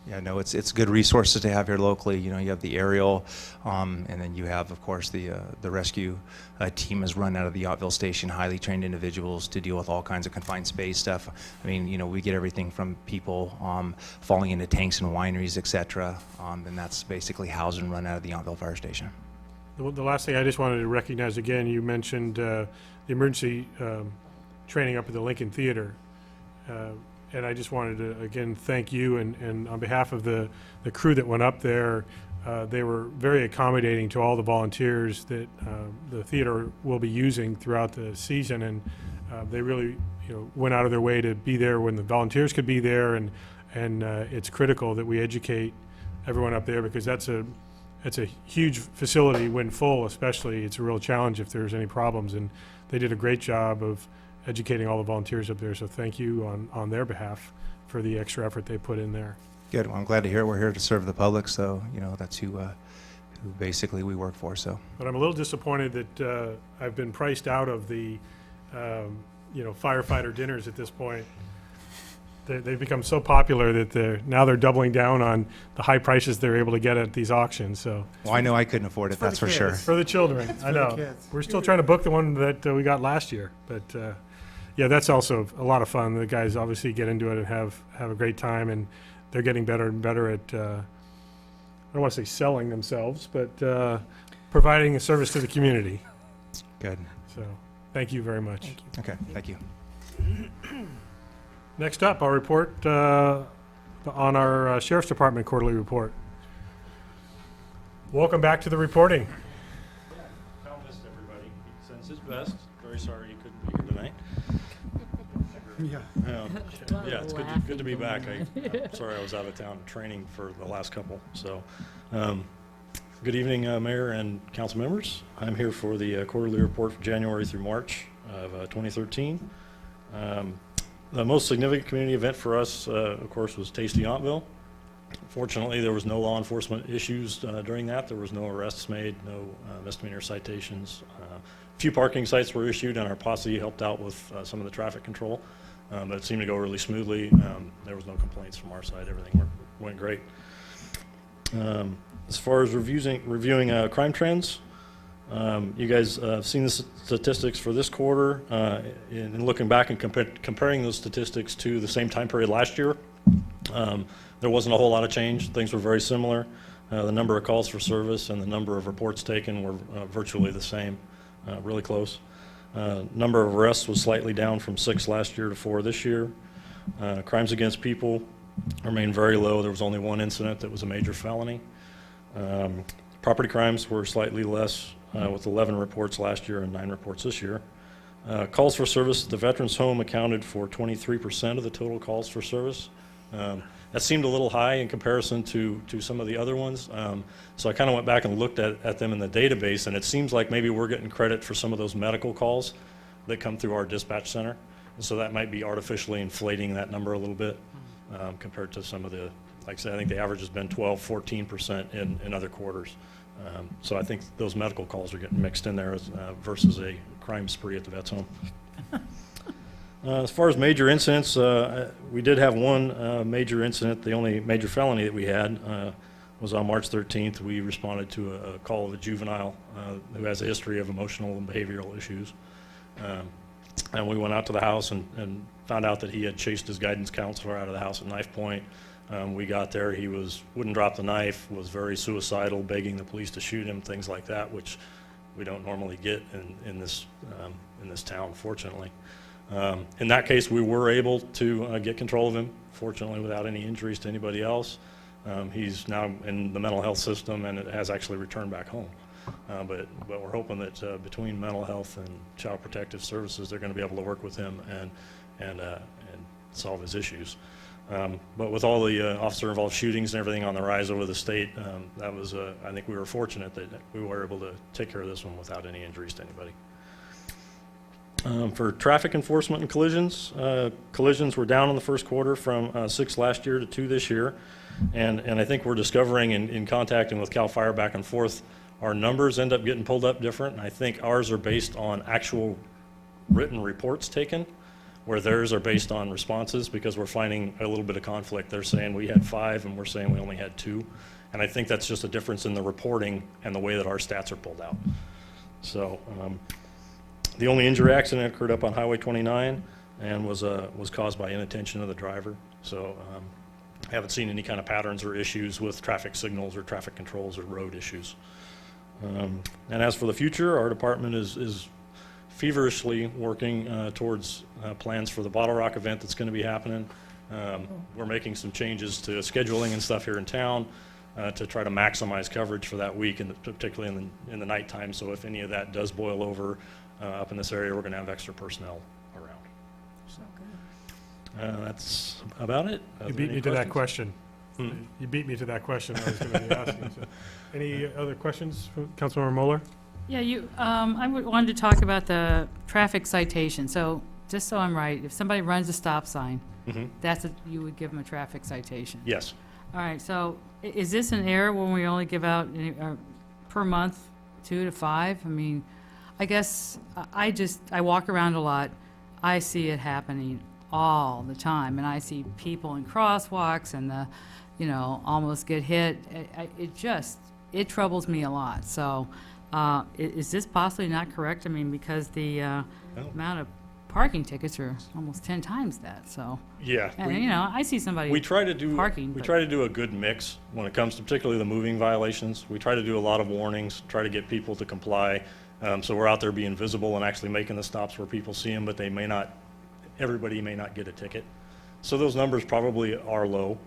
yeah, no, it's good resources to have here locally. You have the aerial, and then you have, of course, the rescue team is run out of the Youngville station, highly trained individuals to deal with all kinds of confined space stuff. I mean, we get everything from people falling into tanks and wineries, etc. And that's basically housed and run out of the Youngville fire station. The last thing I just wanted to recognize again, you mentioned the emergency training up at the Lincoln Theater. And I just wanted to, again, thank you, and on behalf of the crew that went up there, they were very accommodating to all the volunteers that the theater will be using throughout the season, and they really went out of their way to be there when the volunteers could be there, and it's critical that we educate everyone up there because it's a huge facility when full, especially. It's a real challenge if there's any problems, and they did a great job of educating all the volunteers up there, so thank you on their behalf for the extra effort they put in there. Good. Well, I'm glad to hear it. We're here to serve the public, so that's who basically we work for. So. But I'm a little disappointed that I've been priced out of the firefighter dinners at this point. They've become so popular that they're doubling down on the high prices they're able to get at these auctions. So. Well, I know I couldn't afford it. That's for sure. It's for the children. I know. We're still trying to book the one that we got last year, but yeah, that's also a lot of fun. The guys obviously get into it and have a great time, and they're getting better and better at I don't want to say selling themselves, but providing a service to the community. Good. So thank you very much. Thank you. Okay. Thank you. Next up, I'll report on our Sheriff's Department quarterly report. Welcome back to the reporting. Cal missed everybody. He sends his best. Very sorry you couldn't be here tonight. Yeah, it's good to be back. I'm sorry I was out of town training for the last couple. So, good evening, Mayor and council members. I'm here for the quarterly report for January through March of 2013. The most significant community event for us, of course, was Taste of Youngville. Fortunately, there was no law enforcement issues during that. There was no arrests made, no misdemeanor citations. A few parking sites were issued, and our posse helped out with some of the traffic control. But it seemed to go really smoothly. There was no complaints from our side. Everything went great. As far as reviewing crime trends, you guys have seen the statistics for this quarter. In looking back and comparing those statistics to the same time period last year, there wasn't a whole lot of change. Things were very similar. The number of calls for service and the number of reports taken were virtually the same, really close. Number of arrests was slightly down from 6 last year to 4 this year. Crimes against people remained very low. There was only one incident that was a major felony. Property crimes were slightly less, with 11 reports last year and 9 reports this year. Calls for service at the Veterans Home accounted for 23% of the total calls for service. That seemed a little high in comparison to some of the other ones. So I kind of went back and looked at them in the database, and it seems like maybe we're getting credit for some of those medical calls that come through our dispatch center. And so that might be artificially inflating that number a little bit compared to some of the, like I said, I think the average has been 12-14% in other quarters. So I think those medical calls are getting mixed in there versus a crime spree at the vet's home. As far as major incidents, we did have one major incident. The only major felony that we had was on March 13th. We responded to a call of a juvenile who has a history of emotional and behavioral issues. And we went out to the house and found out that he had chased his guidance counselor out of the house at knife point. We got there, he wouldn't drop the knife, was very suicidal, begging the police to shoot him, things like that, which we don't normally get in this town, fortunately. In that case, we were able to get control of him, fortunately without any injuries to anybody else. He's now in the mental health system and it has actually returned back home. But we're hoping that between mental health and child protective services, they're going to be able to work with him and solve his issues. But with all the officer-involved shootings and everything on the rise over the state, that was, I think we were fortunate that we were able to take care of this one without any injuries to anybody. For traffic enforcement and collisions, collisions were down in the first quarter from 6 last year to 2 this year. And I think we're discovering in contacting with CAL FIRE back and forth, our numbers end up getting pulled up different. And I think ours are based on actual written reports taken, where theirs are based on responses, because we're finding a little bit of conflict. They're saying we had 5 and we're saying we only had 2. And I think that's just a difference in the reporting and the way that our stats are pulled out. So the only injury accident occurred up on Highway 29 and was caused by inattention of the driver. So I haven't seen any kind of patterns or issues with traffic signals or traffic controls or road issues. And as for the future, our department is feverishly working towards plans for the Bottle Rock event that's going to be happening. We're making some changes to scheduling and stuff here in town to try to maximize coverage for that week, and particularly in the nighttime. So if any of that does boil over up in this area, we're going to have extra personnel around. So that's about it. You beat me to that question. You beat me to that question I was going to be asking. So, any other questions from Councilmember Moeller? Yeah, I wanted to talk about the traffic citation. So, just so I'm right, if somebody runs a stop sign, you would give them a traffic citation? Yes. All right, so is this an error when we only give out per month 2 to 5? I mean, I guess I walk around a lot. I see it happening all the time, and I see people in crosswalks and almost get hit. It troubles me a lot. So is this possibly not correct? I mean, because the amount of parking tickets are almost 10 times that. So yeah, and, I see somebody parking. We try to do a good mix when it comes to particularly the moving violations. We try to do a lot of warnings, try to get people to comply. So we're out there being visible and actually making the stops where people see them, but everybody may not get a ticket. So those numbers probably are low.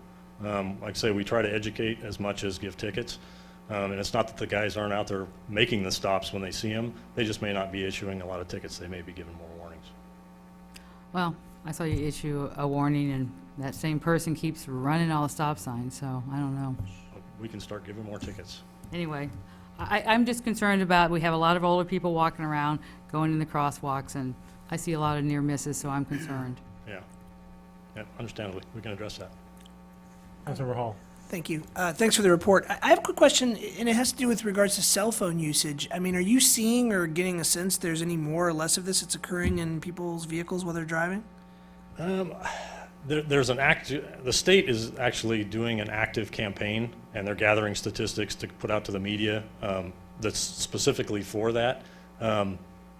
Like I say, we try to educate as much as give tickets. And it's not that the guys aren't out there making the stops when they see them. They just may not be issuing a lot of tickets. They may be giving more warnings. Well, I saw you issue a warning, and that same person keeps running all the stop signs, so I don't know. We can start giving more tickets. Anyway, I'm just concerned about, we have a lot of older people walking around, going in the crosswalks, and I see a lot of near misses, so I'm concerned. Yeah, understandably. We can address that. Councilmember Hall. Thank you. Thanks for the report. I have a quick question, and it has to do with regards to cell phone usage. I mean, are you seeing or getting a sense there's any more or less of this that's occurring in people's vehicles while they're driving? There's the state is actually doing an active campaign, and they're gathering statistics to put out to the media that's specifically for that. I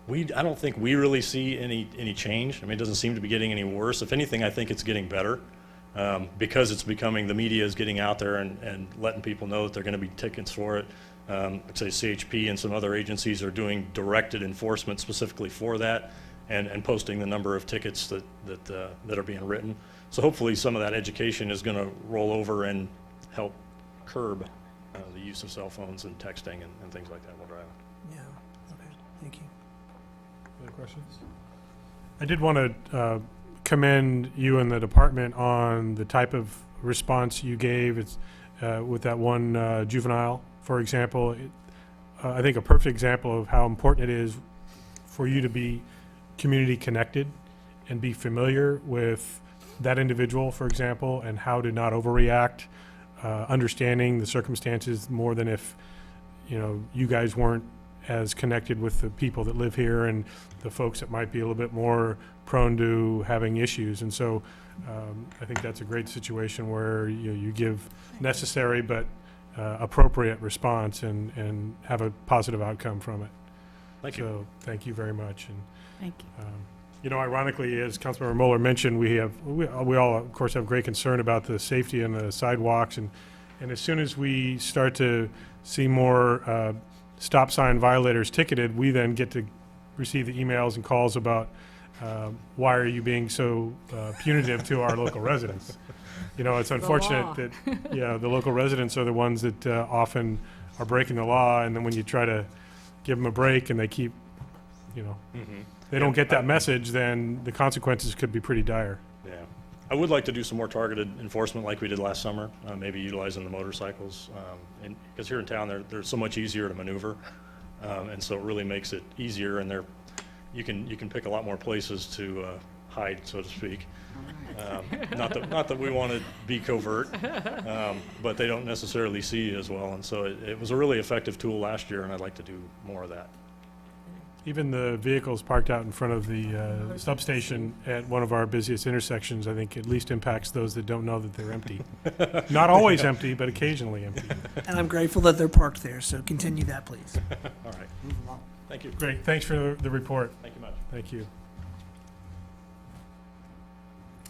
don't think we really see any change. I mean, it doesn't seem to be getting any worse. If anything, I think it's getting better. Because it's becoming, the media is getting out there and letting people know that they're going to be tickets for it. Like say CHP and some other agencies are doing directed enforcement specifically for that, and posting the number of tickets that are being written. So hopefully some of that education is going to roll over and help curb the use of cell phones and texting and things like that while driving. Yeah, okay, thank you. Other questions? I did want to commend you and the department on the type of response you gave. It's with that one juvenile, for example. I think a perfect example of how important it is for you to be community connected and be familiar with that individual, for example, and how to not overreact, understanding the circumstances more than if you guys weren't as connected with the people that live here and the folks that might be a little bit more prone to having issues. And so I think that's a great situation where you give necessary but appropriate response and have a positive outcome from it. Thank you. So thank you very much. And thank you. Ironically, as Councilmember Mueller mentioned, we all, of course, have great concern about the safety on the sidewalks. And as soon as we start to see more stop sign violators ticketed, we then get to receive the emails and calls about why are you being so punitive to our local residents? It's unfortunate that the local residents are the ones that often are breaking the law, and then when you try to give them a break and they keep, they don't get that message, then the consequences could be pretty dire. Yeah, I would like to do some more targeted enforcement like we did last summer, maybe utilizing the motorcycles. Because here in town, they're so much easier to maneuver. And so it really makes it easier, and you can pick a lot more places to hide, so to speak. Not that we want to be covert, but they don't necessarily see you as well. And so it was a really effective tool last year, and I'd like to do more of that. Even the vehicles parked out in front of the substation at one of our busiest intersections, I think at least impacts those that don't know that they're empty. Not always empty, but occasionally empty. And I'm grateful that they're parked there, so continue that, please. All right. Thank you. Great, thanks for the report. Thank you much. Thank you.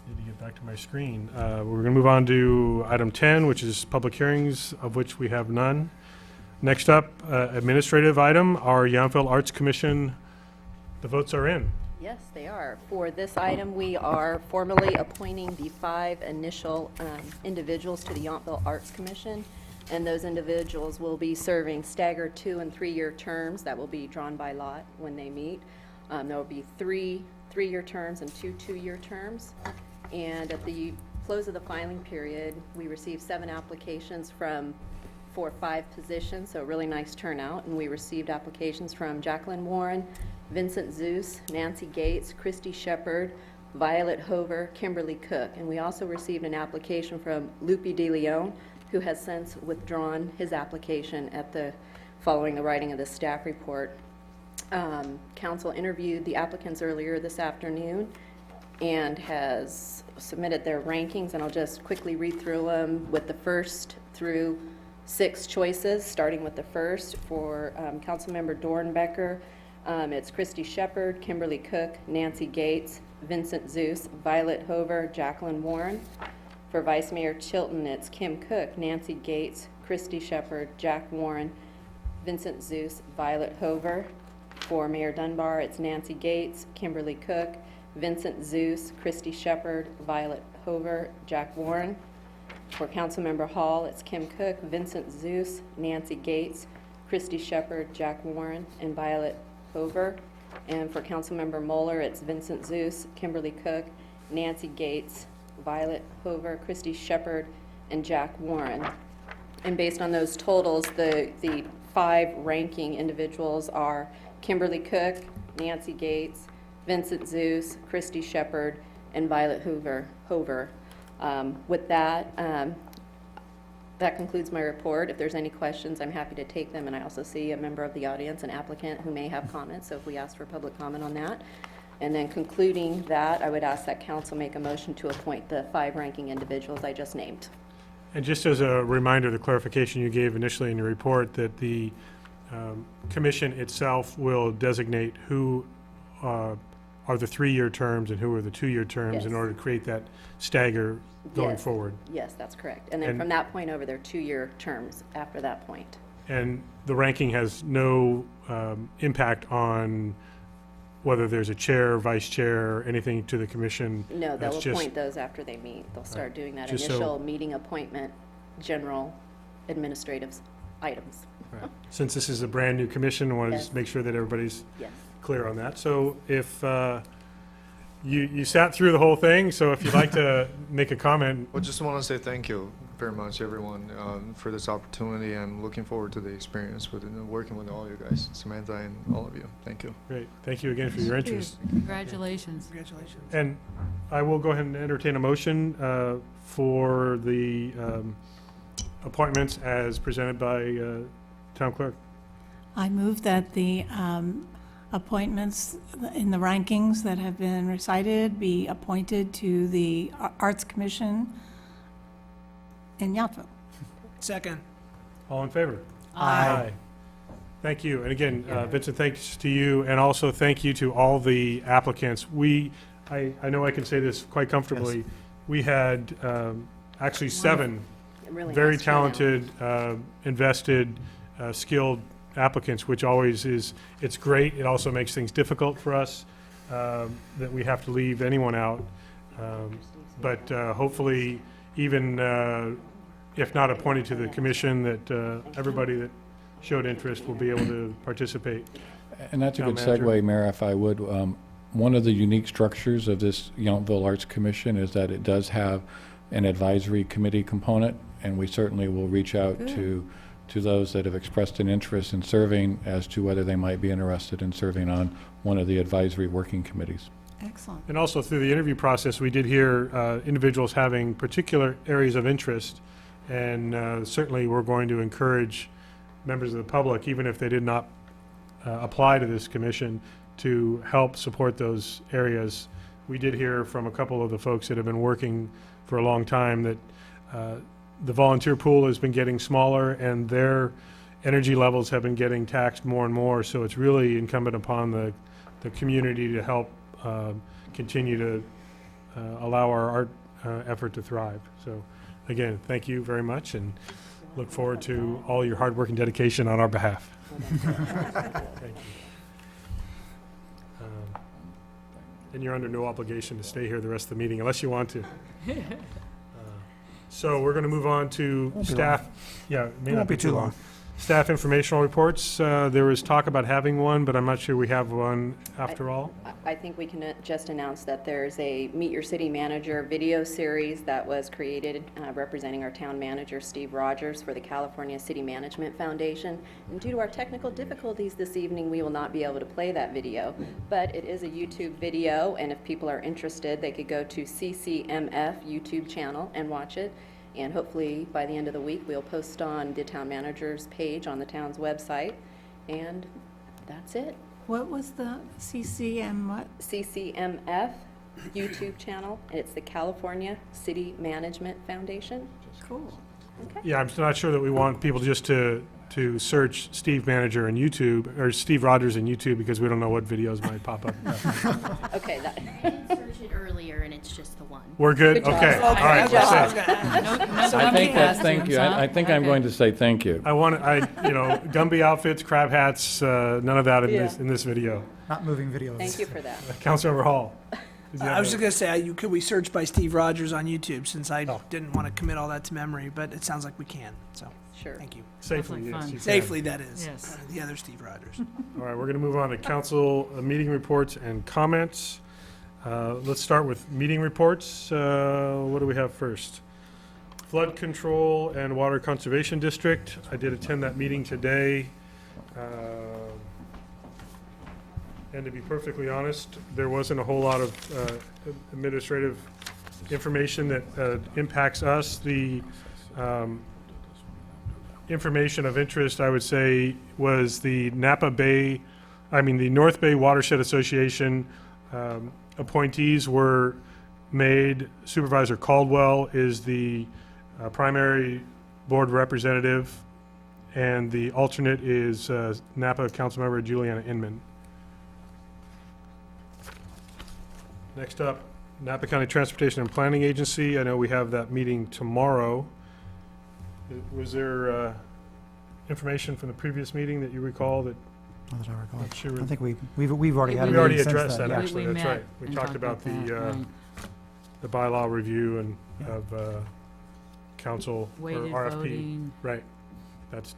Need to get back to my screen. We're going to move on to item 10, which is public hearings, of which we have none. Next up, administrative item, our Youngville Arts Commission. The votes are in. Yes, they are. For this item, we are formally appointing the 5 initial individuals to the Youngville Arts Commission, and those individuals will be serving staggered 2- and 3-year terms that will be drawn by lot when they meet. There will be 3 3-year terms and 2 2-year terms. And at the close of the filing period, we received 7 applications for 5 positions, so a really nice turnout. And we received applications from Jacqueline Warren, Vincent Zeus, Nancy Gates, Christy Shepard, Violet Hover, Kimberly Cook. And we also received an application from Lupe De Leon, who has since withdrawn his application following the writing of the staff report. Council interviewed the applicants earlier this afternoon and has submitted their rankings, and I'll just quickly read through them with the first through 6 choices, starting with the first. For Councilmember Dornbecker, it's Christy Shepard, Kimberly Cook, Nancy Gates, Vincent Zeus, Violet Hover, Jacqueline Warren. For Vice Mayor Chilton, it's Kim Cook, Nancy Gates, Christy Shepard, Jack Warren, Vincent Zeus, Violet Hover. For Mayor Dunbar, it's Nancy Gates, Kimberly Cook, Vincent Zeus, Christy Shepard, Violet Hover, Jack Warren. For Councilmember Hall, it's Kim Cook, Vincent Zeus, Nancy Gates, Christy Shepard, Jack Warren, and Violet Hover. And for Councilmember Moeller, it's Vincent Zeus, Kimberly Cook, Nancy Gates, Violet Hover, Christy Shepard, and Jack Warren. And based on those totals, the 5 ranking individuals are Kimberly Cook, Nancy Gates, Vincent Zeus, Christy Shepard, and Violet Hover. With that, that concludes my report. If there's any questions, I'm happy to take them, and I also see a member of the audience, an applicant, who may have comments, so if we ask for public comment on that. And then concluding that, I would ask that council make a motion to appoint the 5 ranking individuals I just named. And just as a reminder, the clarification you gave initially in your report, that the commission itself will designate who are the 3-year terms and who are the 2-year terms in Yes. order to create that stagger going Yes. forward. Yes, that's correct. And then And- from that point over, they're 2-year terms after that point. And the ranking has no impact on whether there's a chair, vice chair, anything to the commission. No, they'll That's just- appoint those after they meet. They'll start doing that Just so- initial meeting appointment, general administrative items. Right. Since this is a brand-new commission, I want to Yes. just make sure that everybody's Yes. clear on that. So if you sat through the whole thing, so if you'd like to make a comment. Well, just want to say thank you very much, everyone, for this opportunity. I'm looking forward to the experience with working with all you guys, Samantha and all of you. Thank you. Great. Thank you again for your interest. Congratulations. Congratulations. And I will go ahead and entertain a motion for the appointments as presented by Town Clerk. I move that the appointments in the rankings that have been recited be appointed to the Arts Commission in Youngville. Second. All in favor? Aye. Thank you. And again, Vincent, thanks to you, and also thank you to all the applicants. I know I can say this quite comfortably. We had actually 7 Really very nice turnout. talented, invested, skilled applicants, which always it's great. It also makes things difficult for us that we have to leave anyone out. But hopefully, even if not appointed to the commission, that everybody that showed interest will be able to participate. And that's a Town good manager. segue, Mayor, if I would. one of the unique structures of this Youngville Arts Commission is that it does have an advisory committee component, and we certainly will reach out to those that have expressed an interest in serving as to whether they might be interested in serving on one of the advisory working committees. Excellent. And also through the interview process, we did hear individuals having particular areas of interest, and certainly we're going to encourage members of the public, even if they did not apply to this commission, to help support those areas. We did hear from a couple of the folks that have been working for a long time that the volunteer pool has been getting smaller and their energy levels have been getting taxed more and more, so it's really incumbent upon the community to help continue to allow our art effort to thrive. So again, thank you very much, and look forward to all your hard work and dedication on our behalf. Thank you. And you're under no obligation to stay here the rest of the meeting unless you want to. So we're going to move on to staff. Yeah, it may not be too long. Staff informational reports. There was talk about having one, but I'm not sure we have one after all. I think we can just announce that there's a Meet Your City Manager video series that was created representing our town manager, Steve Rogers, for the California City Management Foundation. And due to our technical difficulties this evening, we will not be able to play that video. But it is a YouTube video, and if people are interested, they could go to CCMF YouTube channel and watch it. And hopefully by the end of the week, we'll post on the town manager's page on the town's website. And that's it. What was the CCM what? CCMF YouTube channel, and it's the California City Management Foundation. Cool. Okay. Yeah, I'm not sure that we want people just to search Steve Manager in YouTube, or Steve Rogers in YouTube, because we don't know what videos might pop up. Okay. Search it earlier, and it's just the one. We're good? Good job. Okay. All right. Good job. I think that's thank you. I think I'm going to say thank you. Gumby outfits, crab hats, none of that in this video. Not moving videos. Thank you for that. Councilmember Hall. I was just going to say, could we search by Steve Rogers on YouTube, since I didn't want to commit all that to memory, but it sounds like we can, so. Sure. Thank you. Safely, Definitely yes. fun. You can. Safely, that is. Yes. The other Steve Rogers. All right, we're going to move on to council meeting reports and comments. Let's start with meeting reports. What do we have first? Flood Control and Water Conservation District. I did attend that meeting today. And to be perfectly honest, there wasn't a whole lot of administrative information that impacts us. The information of interest, I would say, was the North Bay Watershed Association appointees were made. Supervisor Caldwell is the primary board representative, and the alternate is Napa Councilmember Juliana Inman. Next up, Napa County Transportation and Planning Agency. I know we have that meeting tomorrow. Was there information from the previous meeting that you recall that? Not that I recall. Not sure. I think we've already had. We a already meeting since addressed then, that, yeah. actually, We that's met right. We and talked talked about about that, right. the bylaw review and of council or Weighted RFP. voting. Right. That's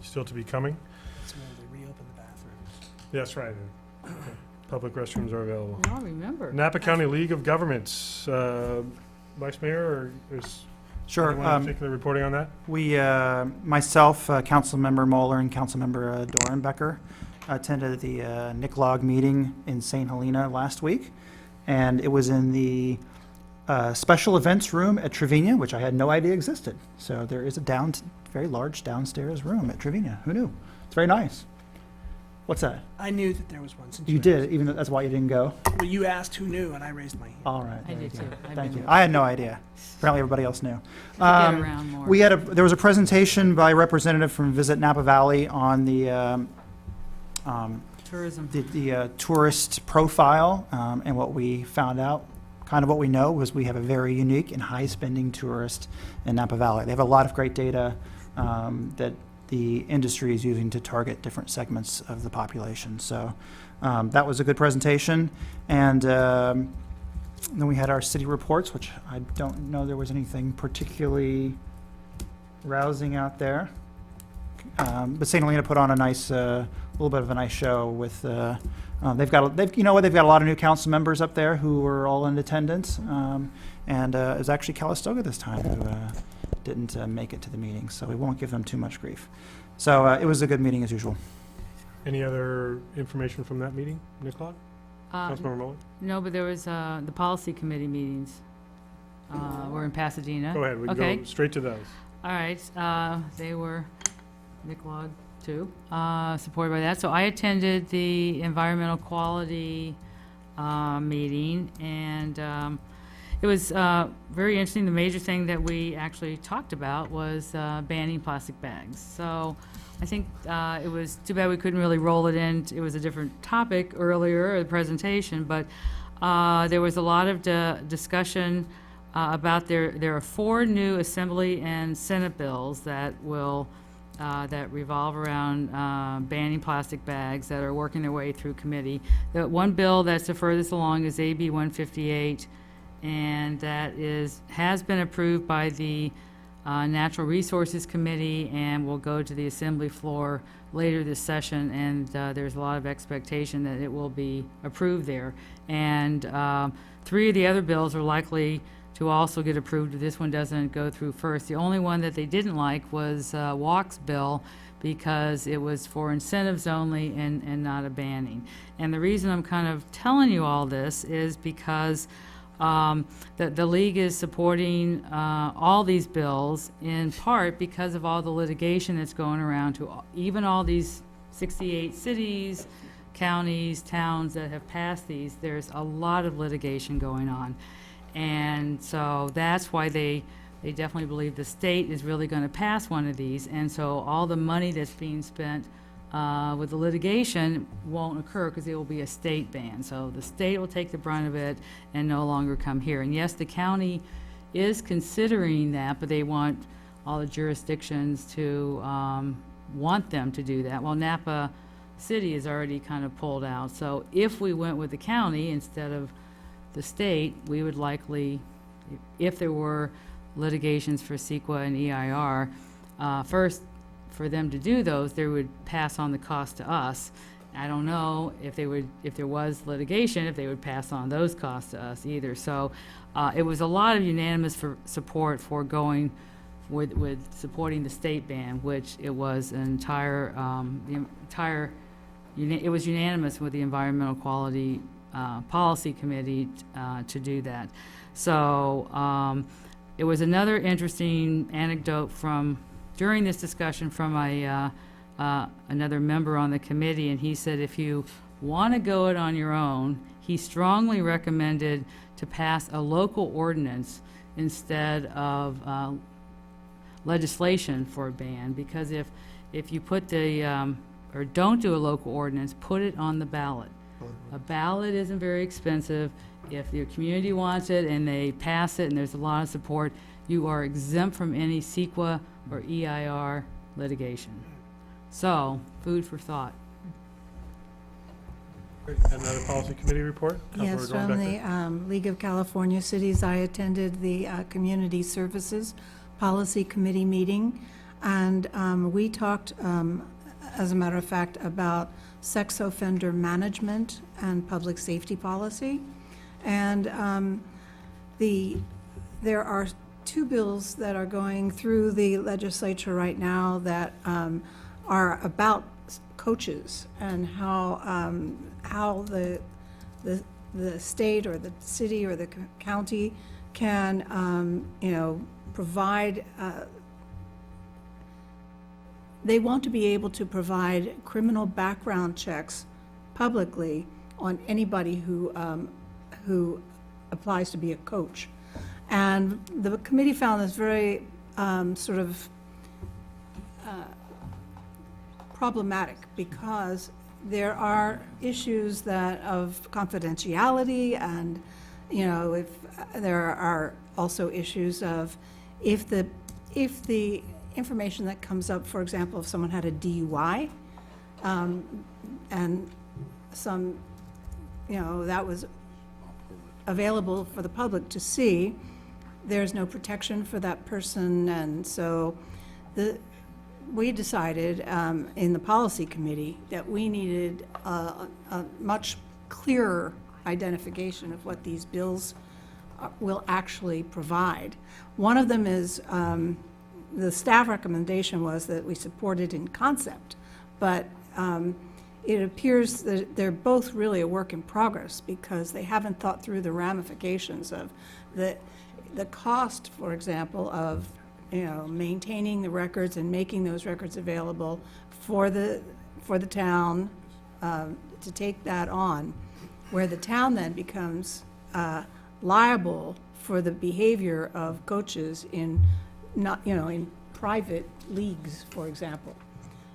still to be coming. That's when they reopen the bathrooms. That's right. Okay. Public restrooms are available. No, remember. Napa County League of Governments, Vice Mayor, or is Sure. anyone in particular reporting on that? We, myself, Councilmember Moeller, and Councilmember Dorenbecker attended the NICLOG meeting in St. Helena last week, and it was in the special events room at Trevina, which I had no idea existed. So there is a very large downstairs room at Trevina. Who knew? It's very nice. What's that? I knew that there was one. Since You did, even though that's why you didn't go? Well, you asked who knew, and I raised my hand. All right. I there you did go. too. Thank you. I had no idea. Apparently everybody else knew. around more. There was a presentation by a representative from Visit Napa Valley on the Tourism. the tourist profile, and what we found out, kind of what we know, was we have a very unique and high-spending tourist in Napa Valley. They have a lot of great data that the industry is using to target different segments of the population. So that was a good presentation. And then we had our city reports, which I don't know there was anything particularly rousing out there. But St. Helena put on a nice little bit of a nice show with, they've got a lot of new council members up there who were all in attendance. And it was actually Calistoga this time who didn't make it to the meeting, so we won't give them too much grief. So it was a good meeting as usual. Any other information from that meeting, Nicola? Councilmember Mullin? No, but there was the policy committee meetings were in Pasadena. Go ahead, we can go straight to those. All right, they were, Nicola too, supported by that. So I attended the environmental quality meeting, and it was very interesting. The major thing that we actually talked about was banning plastic bags. So I think it was too bad we couldn't really roll it in. It was a different topic earlier, the presentation, but there was a lot of discussion about there are 4 new Assembly and Senate bills that will that revolve around banning plastic bags that are working their way through committee. The one bill that's the furthest along is AB 158, and that has been approved by the Natural Resources Committee and will go to the Assembly floor later this session, and there's a lot of expectation that it will be approved there. And 3 of the other bills are likely to also get approved if this one doesn't go through first. The only one that they didn't like was Walk's bill, because it was for incentives only and not a banning. And the reason I'm kind of telling you all this is because the league is supporting all these bills in part because of all the litigation that's going around to even all these 68 cities, counties, towns that have passed these. There's a lot of litigation going on. And so that's why they definitely believe the state is really going to pass one of these. And so all the money that's being spent with the litigation won't occur because it will be a state ban. So the state will take the brunt of it and no longer come here. And yes, the county is considering that, but they want all the jurisdictions to want them to do that. Well, Napa City is already kind of pulled out. So if we went with the county instead of the state, we would likely, if there were litigations for CEQA and EIR, first, for them to do those, they would pass on the cost to us. I don't know if there was litigation, if they would pass on those costs to us either. So it was a lot of unanimous support for going with supporting the state ban, which it was an it was unanimous with the Environmental Quality Policy Committee to do that. So it was another interesting anecdote during this discussion from another member on the committee, and he said if you want to go it on your own, he strongly recommended to pass a local ordinance instead of legislation for a ban, because if you put or don't do a local ordinance, put it on the ballot. A ballot isn't very expensive. If your community wants it and they pass it and there's a lot of support, you are exempt from any CEQA or EIR litigation. So, food for thought. Another policy committee report? Yes, Councilmember from Dornbecker. the League of California Cities, I attended the Community Services Policy Committee meeting, and we talked, as a matter of fact, about sex offender management and public safety policy. And there are 2 bills that are going through the legislature right now that are about coaches and how the state or the city or the county can provide. They want to be able to provide criminal background checks publicly on anybody who applies to be a coach. And the committee found this very problematic, because there are issues of confidentiality, and if there are also issues of if the information that comes up, for example, if someone had a DUI, and that was available for the public to see, there's no protection for that person. And so we decided in the policy committee that we needed a much clearer identification of what these bills will actually provide. One of them is, the staff recommendation was that we support it in concept, but it appears that they're both really a work in progress because they haven't thought through the ramifications of the cost, for example, of maintaining the records and making those records available for the town to take that on, where the town then becomes liable for the behavior of coaches in in private leagues, for example.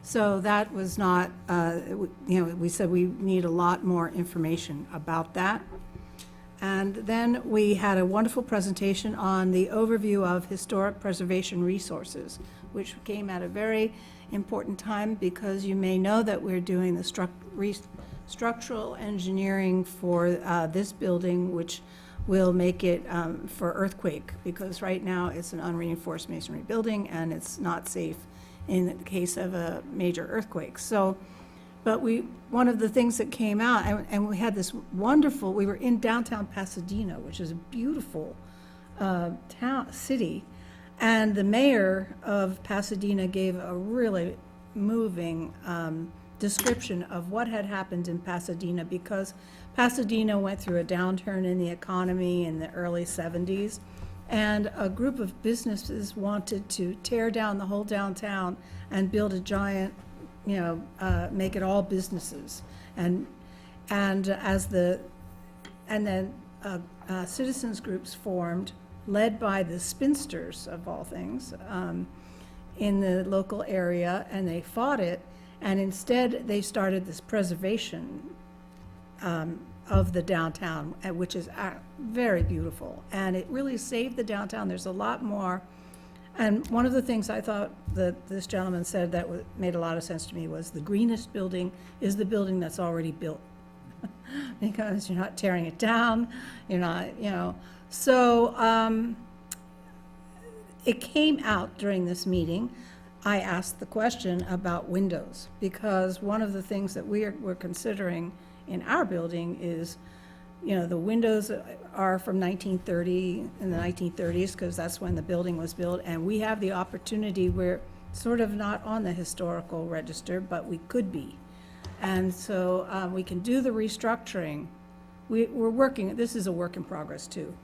So that was not, we said we need a lot more information about that. And then we had a wonderful presentation on the overview of historic preservation resources, which came at a very important time because you may know that we're doing the structural engineering for this building, which will make it for earthquake, because right now it's an unreinforced masonry building and it's not safe in the case of a major earthquake. So, but one of the things that came out, and we had this wonderful, we were in downtown Pasadena, which is a beautiful city, and the mayor of Pasadena gave a really moving description of what had happened in Pasadena, because Pasadena went through a downturn in the economy in the early 70s, and a group of businesses wanted to tear down the whole downtown and build a giant, make it all businesses. And then citizens groups formed, led by the spinsters of all things, in the local area, and they fought it. And instead, they started this preservation of the downtown, which is very beautiful. And it really saved the downtown. There's a lot more. And one of the things I thought that this gentleman said that made a lot of sense to me was the greenest building is the building that's already built. Because you're not tearing it down, you're not, So it came out during this meeting. I asked the question about windows, because one of the things that we're considering in our building is, the windows are from 1930, in the 1930s, because that's when the building was built, and we have the opportunity, we're sort of not on the historical register, but we could be. And so we can do the restructuring. We're working, this is a work in progress too,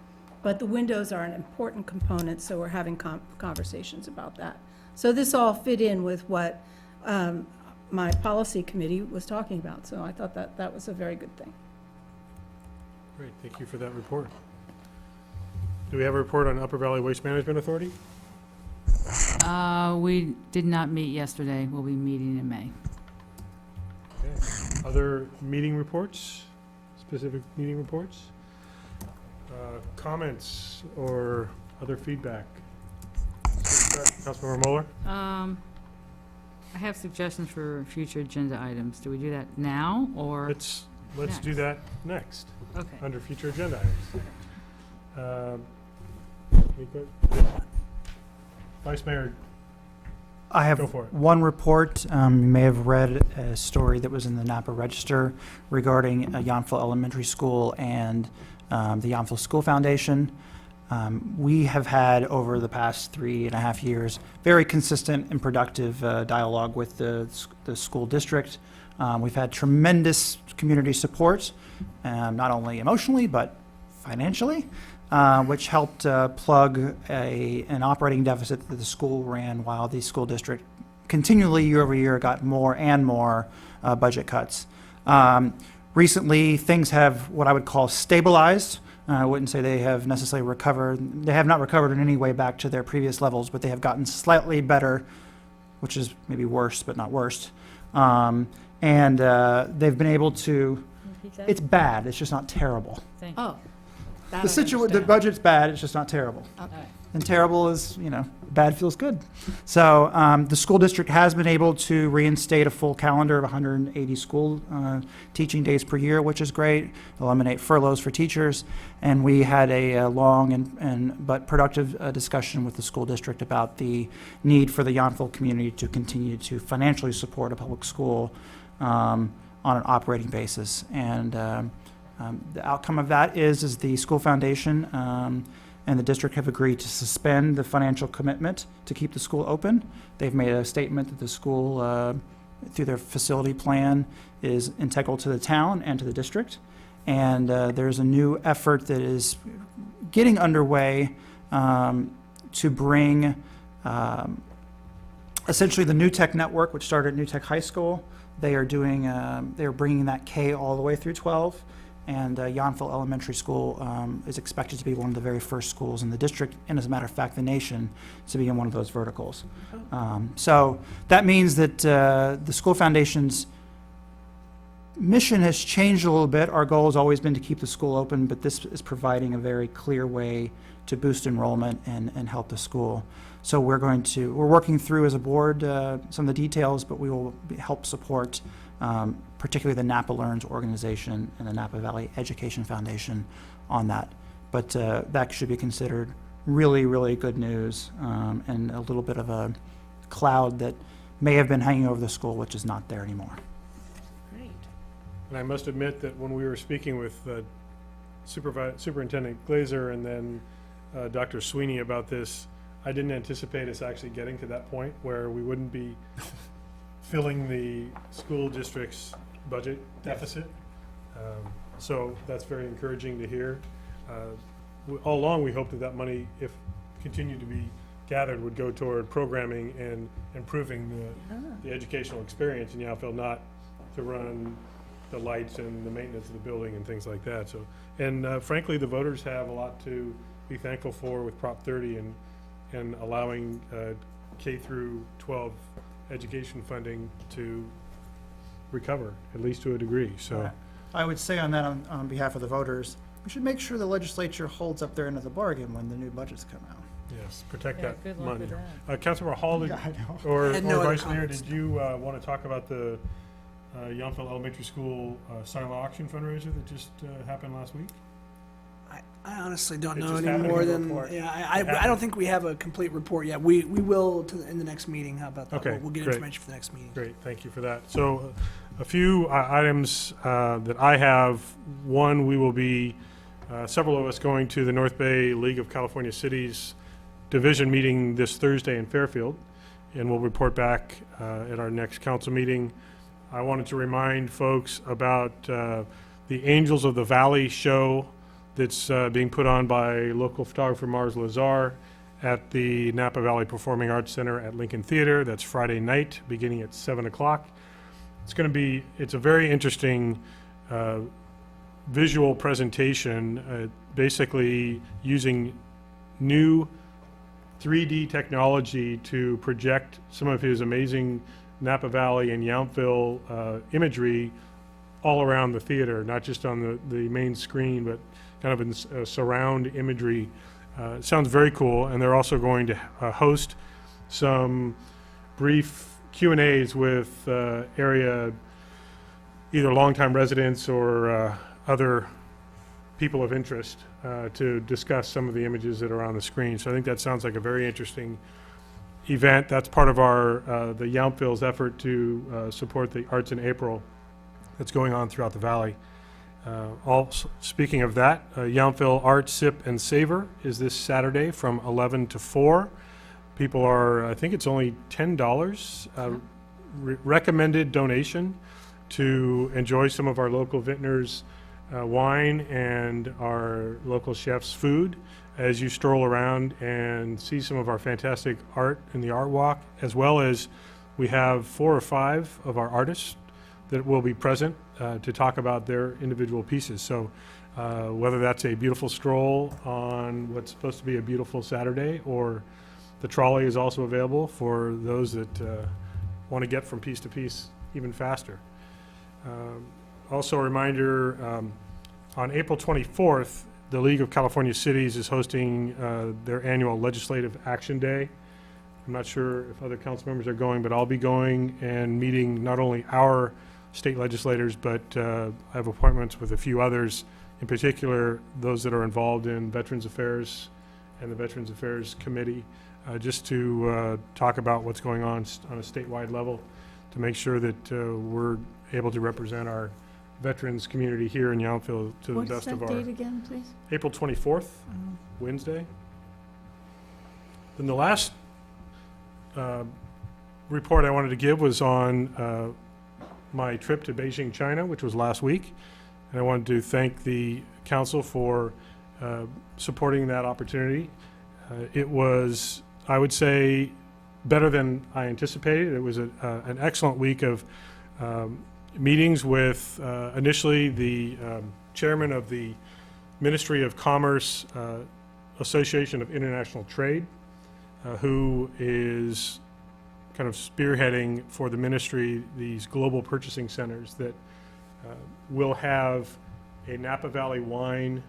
but the windows are an important component, so we're having conversations about that. So this all fit in with what my policy committee was talking about, so I thought that was a very good thing. Great, thank you for that report. Do we have a report on Upper Valley Waste Management Authority? We did not meet yesterday. We'll be meeting in May. Okay. Other meeting reports, specific meeting reports? Comments or other feedback? Councilmember Mueller? I have suggestions for future agenda items. Do we do that now or? Let's next? do that next. Okay. Under future agenda items. Vice Mayor, I have go for it. one report. You may have read a story that was in the Napa Register regarding Youngville Elementary School and the Youngville School Foundation. We have had, over the past 3.5 years, very consistent and productive dialogue with the school district. We've had tremendous community support, not only emotionally, but financially, which helped plug an operating deficit that the school ran while the school district continually, year over year, got more and more budget cuts. Recently, things have what I would call stabilized. I wouldn't say they have necessarily recovered. They have not recovered in any way back to their previous levels, but they have gotten slightly better, which is maybe worse, but not worst. And they've been able to, it's bad, it's just not terrible. Thank you. The budget's bad, it's just not terrible. Okay. and terrible is, bad feels good. So the school district has been able to reinstate a full calendar of 180 school teaching days per year, which is great, eliminate furloughs for teachers. And we had a long but productive discussion with the school district about the need for the Yountville community to continue to financially support a public school on an operating basis. And the outcome of that is the school foundation and the district have agreed to suspend the financial commitment to keep the school open. They've made a statement that the school, through their facility plan, is integral to the town and to the district. And there's a new effort that is getting underway to bring essentially the New Tech Network, which started at New Tech High School. They are bringing that K all the way through 12. And Yountville Elementary School is expected to be one of the very first schools in the district, and as a matter of fact, the nation, to be in one of those verticals. So that means that the school foundation's mission has changed a little bit. Our goal has always been to keep the school open, but this is providing a very clear way to boost enrollment and help the school. So we're working through as a board some of the details, but we will help support particularly the Napa Learns organization and the Napa Valley Education Foundation on that. But that should be considered really, really good news and a little bit of a cloud that may have been hanging over the school, which is not there anymore. Great. And I must admit that when we were speaking with Superintendent Glazer and then Dr. Sweeney about this, I didn't anticipate us actually getting to that point where we wouldn't be filling the school district's budget deficit. So that's very encouraging to hear. All along, we hoped that money, if continued to be gathered, would go toward programming and improving the educational experience in Yountville, not to run the lights and the maintenance of the building and things like that. So, and frankly, the voters have a lot to be thankful for with Prop 30 and allowing K through 12 education funding to recover, at least to a degree. So I would say on that, on behalf of the voters, we should make sure the legislature holds up their end of the bargain when the new budgets come out. Yes, protect that good luck money. with Councilmember Hall, or Vice Mayor, did you want to talk about the Yountville Elementary School silent auction fundraiser that just happened last week? I honestly don't It know just any happened more in the than, report. I don't think we have a complete report yet. We will in the next meeting. How about that? Okay, We'll get great. information for the next meeting. Great, thank you for that. So a few items that I have. One, we will be, several of us going to the North Bay League of California Cities division meeting this Thursday in Fairfield, and we'll report back at our next council meeting. I wanted to remind folks about the Angels of the Valley show that's being put on by local photographer Mars Lazar at the Napa Valley Performing Arts Center at Lincoln Theater. That's Friday night, beginning at 7 o'clock. It's a very interesting visual presentation, basically using new 3D technology to project some of his amazing Napa Valley and Yountville imagery all around the theater, not just on the main screen, but kind of in surround imagery. It sounds very cool, and they're also going to host some brief Q&As with area, either longtime residents or other people of interest to discuss some of the images that are on the screen. So I think that sounds like a very interesting event. That's part of the Yountville's effort to support the Arts in April that's going on throughout the valley. Speaking of that, Yountville Art Sip and Savor is this Saturday from 11 to 4. People I think it's only $10 recommended donation to enjoy some of our local vintners' wine and our local chefs' food as you stroll around and see some of our fantastic art in the art walk, as well as we have 4 or 5 of our artists that will be present to talk about their individual pieces. So whether that's a beautiful stroll on what's supposed to be a beautiful Saturday, or the trolley is also available for those that want to get from piece to piece even faster. Also a reminder, on April 24th, the League of California Cities is hosting their annual Legislative Action Day. I'm not sure if other council members are going, but I'll be going and meeting not only our state legislators, but I have appointments with a few others, in particular those that are involved in Veterans Affairs and the Veterans Affairs Committee, just to talk about what's going on a statewide level, to make sure that we're able to represent our veterans community here in Youngville to the best of our... What's that date again, please? April 24th, Wednesday. Then the last report I wanted to give was on my trip to Beijing, China, which was last week. And I wanted to thank the council for supporting that opportunity. It was, I would say, better than I anticipated. It was an excellent week of meetings with initially the chairman of the Ministry of Commerce Association of International Trade, who is kind of spearheading for the ministry these global purchasing centers that will have a Napa Valley wine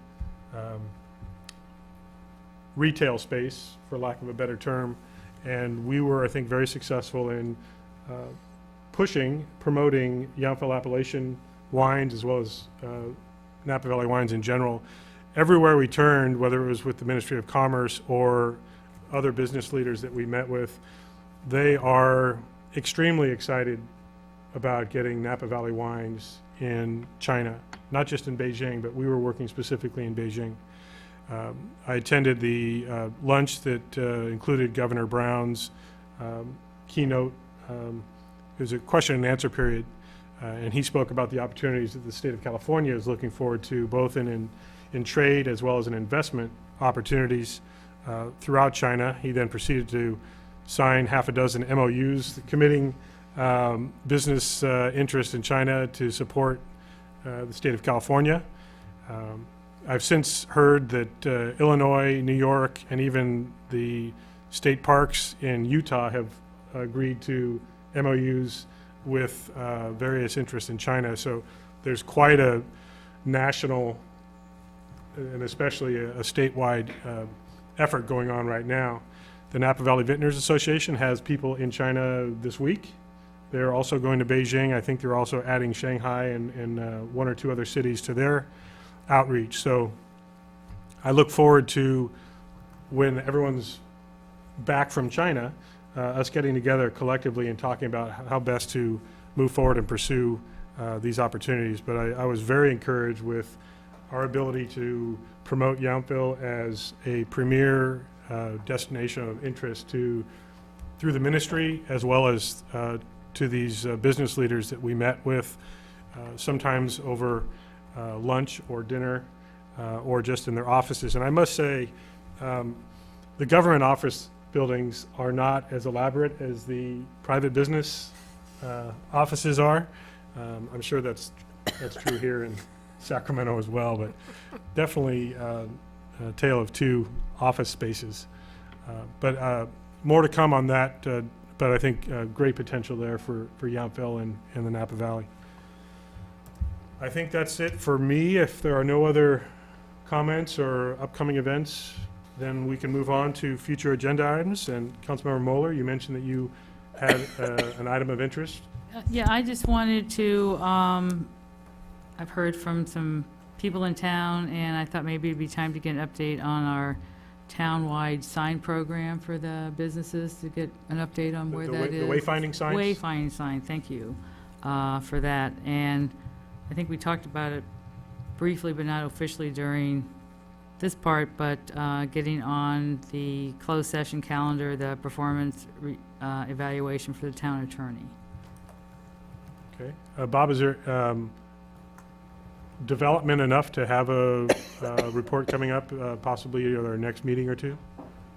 retail space, for lack of a better term. And we were, I think, very successful in promoting Youngville Appellation wines as well as Napa Valley wines in general. Everywhere we turned, whether it was with the Ministry of Commerce or other business leaders that we met with, they are extremely excited about getting Napa Valley wines in China, not just in Beijing, but we were working specifically in Beijing. I attended the lunch that included Governor Brown's keynote. It was a question and answer period, and he spoke about the opportunities that the state of California is looking forward to, both in trade as well as in investment opportunities throughout China. He then proceeded to sign half a dozen MOUs committing business interest in China to support the state of California. I've since heard that Illinois, New York, and even the state parks in Utah have agreed to MOUs with various interests in China. So there's quite a national and especially a statewide effort going on right now. The Napa Valley Vintners Association has people in China this week. They're also going to Beijing. I think they're also adding Shanghai and one or two other cities to their outreach. So I look forward to, when everyone's back from China, us getting together collectively and talking about how best to move forward and pursue these opportunities. But I was very encouraged with our ability to promote Youngville as a premier destination of interest through the ministry, as well as to these business leaders that we met with, sometimes over lunch or dinner, or just in their offices. And I must say, the government office buildings are not as elaborate as the private business offices are. I'm sure that's true here in Sacramento as well, but definitely a tale of two office spaces. But more to come on that, but I think great potential there for Youngville and the Napa Valley. I think that's it for me. If there are no other comments or upcoming events, then we can move on to future agenda items. And Councilmember Moeller, you mentioned that you had an item of interest. Yeah, I just wanted to, I've heard from some people in town, and I thought maybe it'd be time to get an update on our town-wide sign program for the businesses, to get an update on where that is. The wayfinding signs? Wayfinding sign, thank you for that. And I think we talked about it briefly, but not officially during this part, but getting on the closed session calendar, the performance evaluation for the town attorney. Okay. Bob, is there development enough to have a report coming up, possibly at our next meeting or two,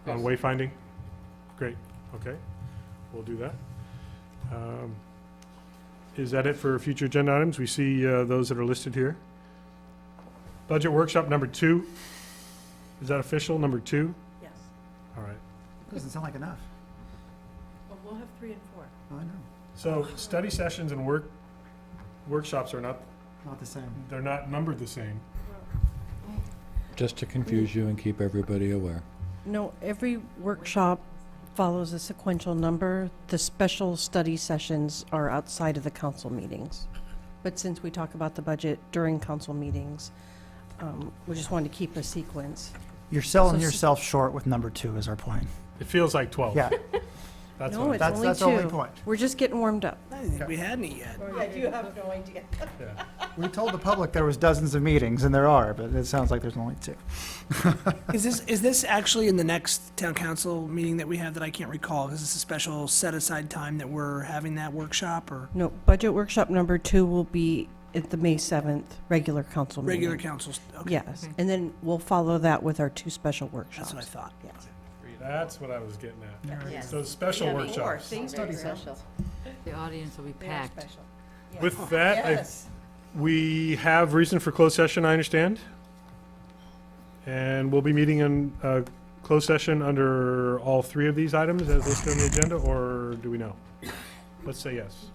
on wayfinding? Great. Okay. We'll do that. Is that it for future agenda items? We see those that are listed here. Budget workshop number 2. Is that official, number 2? Yes. All right. Doesn't sound like enough. Well, we'll have 3 and 4. Oh, I know. So study sessions and workshops are not the same. They're not numbered the same. Just to confuse you and keep everybody aware. No, every workshop follows a sequential number. The special study sessions are outside of the council meetings. But since we talk about the budget during council meetings, we just wanted to keep a sequence. You're selling So- yourself short with number 2 is our point. It feels like 12. Yeah. That's No, what it's That's- only that's two. the only point. We're just getting warmed up. I didn't think we had any yet. Yeah, you have no idea. We told the public there was dozens of meetings, and there are, but it sounds like there's only 2. Is this actually in the next town council meeting that we have that I can't recall? Is this a special set aside time that we're having that workshop or No, budget workshop number 2 will be at the May 7th regular council meeting. regular councils? Okay. Yes, and then we'll follow that with our 2 special workshops. That's what I thought. Yes. That's what I was getting at. Yes. Those special Yeah, workshops. Very special. The audience will be packed. With that, Yes. we have reason for closed session, I understand. And we'll be meeting in closed session under all 3 of these items as listed on the agenda, or do we know? Let's say yes.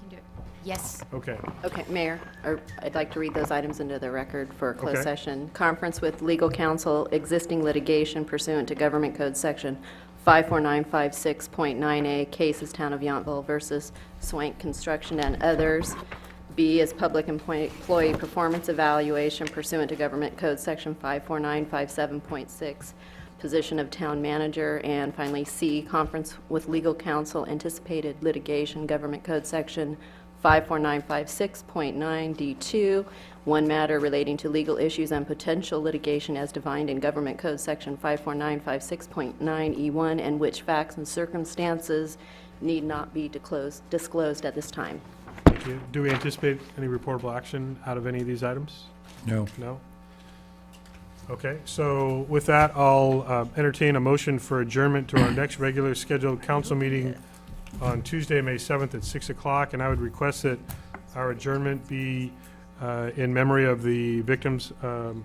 Yes. Okay. Okay, Mayor, I'd like to read those items into the record for a closed Okay. session. Conference with legal counsel, existing litigation pursuant to Government Code Section 54956.9A, cases Town of Yountville versus Swank Construction and others. B is public employee performance evaluation pursuant to Government Code Section 54957.6, position of town manager. And finally, C, conference with legal counsel, anticipated litigation, Government Code Section 54956.9D2, one matter relating to legal issues and potential litigation as defined in Government Code Section 54956.9E1, and which facts and circumstances need not be disclosed at this time. Thank you. Do we anticipate any reportable action out of any of these items? No. No? Okay, so with that, I'll entertain a motion for adjournment to our next regular scheduled council meeting on Tuesday, May 7th at 6 o'clock, and I would request that our adjournment be in memory of the victims of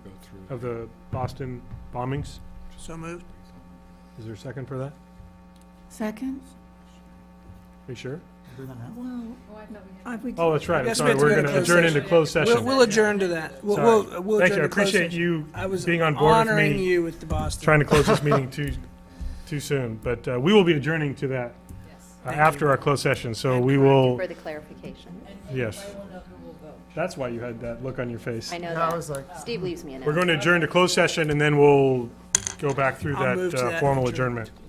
the Boston bombings. So moved. Is there a second for that? Second? Are you sure? Well, Oh, that's right. I'm Yes, sorry. we have to We're go to going to closed adjourn session. into closed session. We'll adjourn to that. We'll Sorry. adjourn Thank you. I to closed appreciate session. you I was being on board with honoring me. you with the Boston. Trying to close this meeting too soon, but we will be adjourning to that after our closed session, so we will, For the clarification. yes. That's why you had that look on your face. I know I that. was like- Steve leaves me a note. We're going to adjourn to closed session, and then we'll go back through I'll move to that that formal adjournment. adjournment.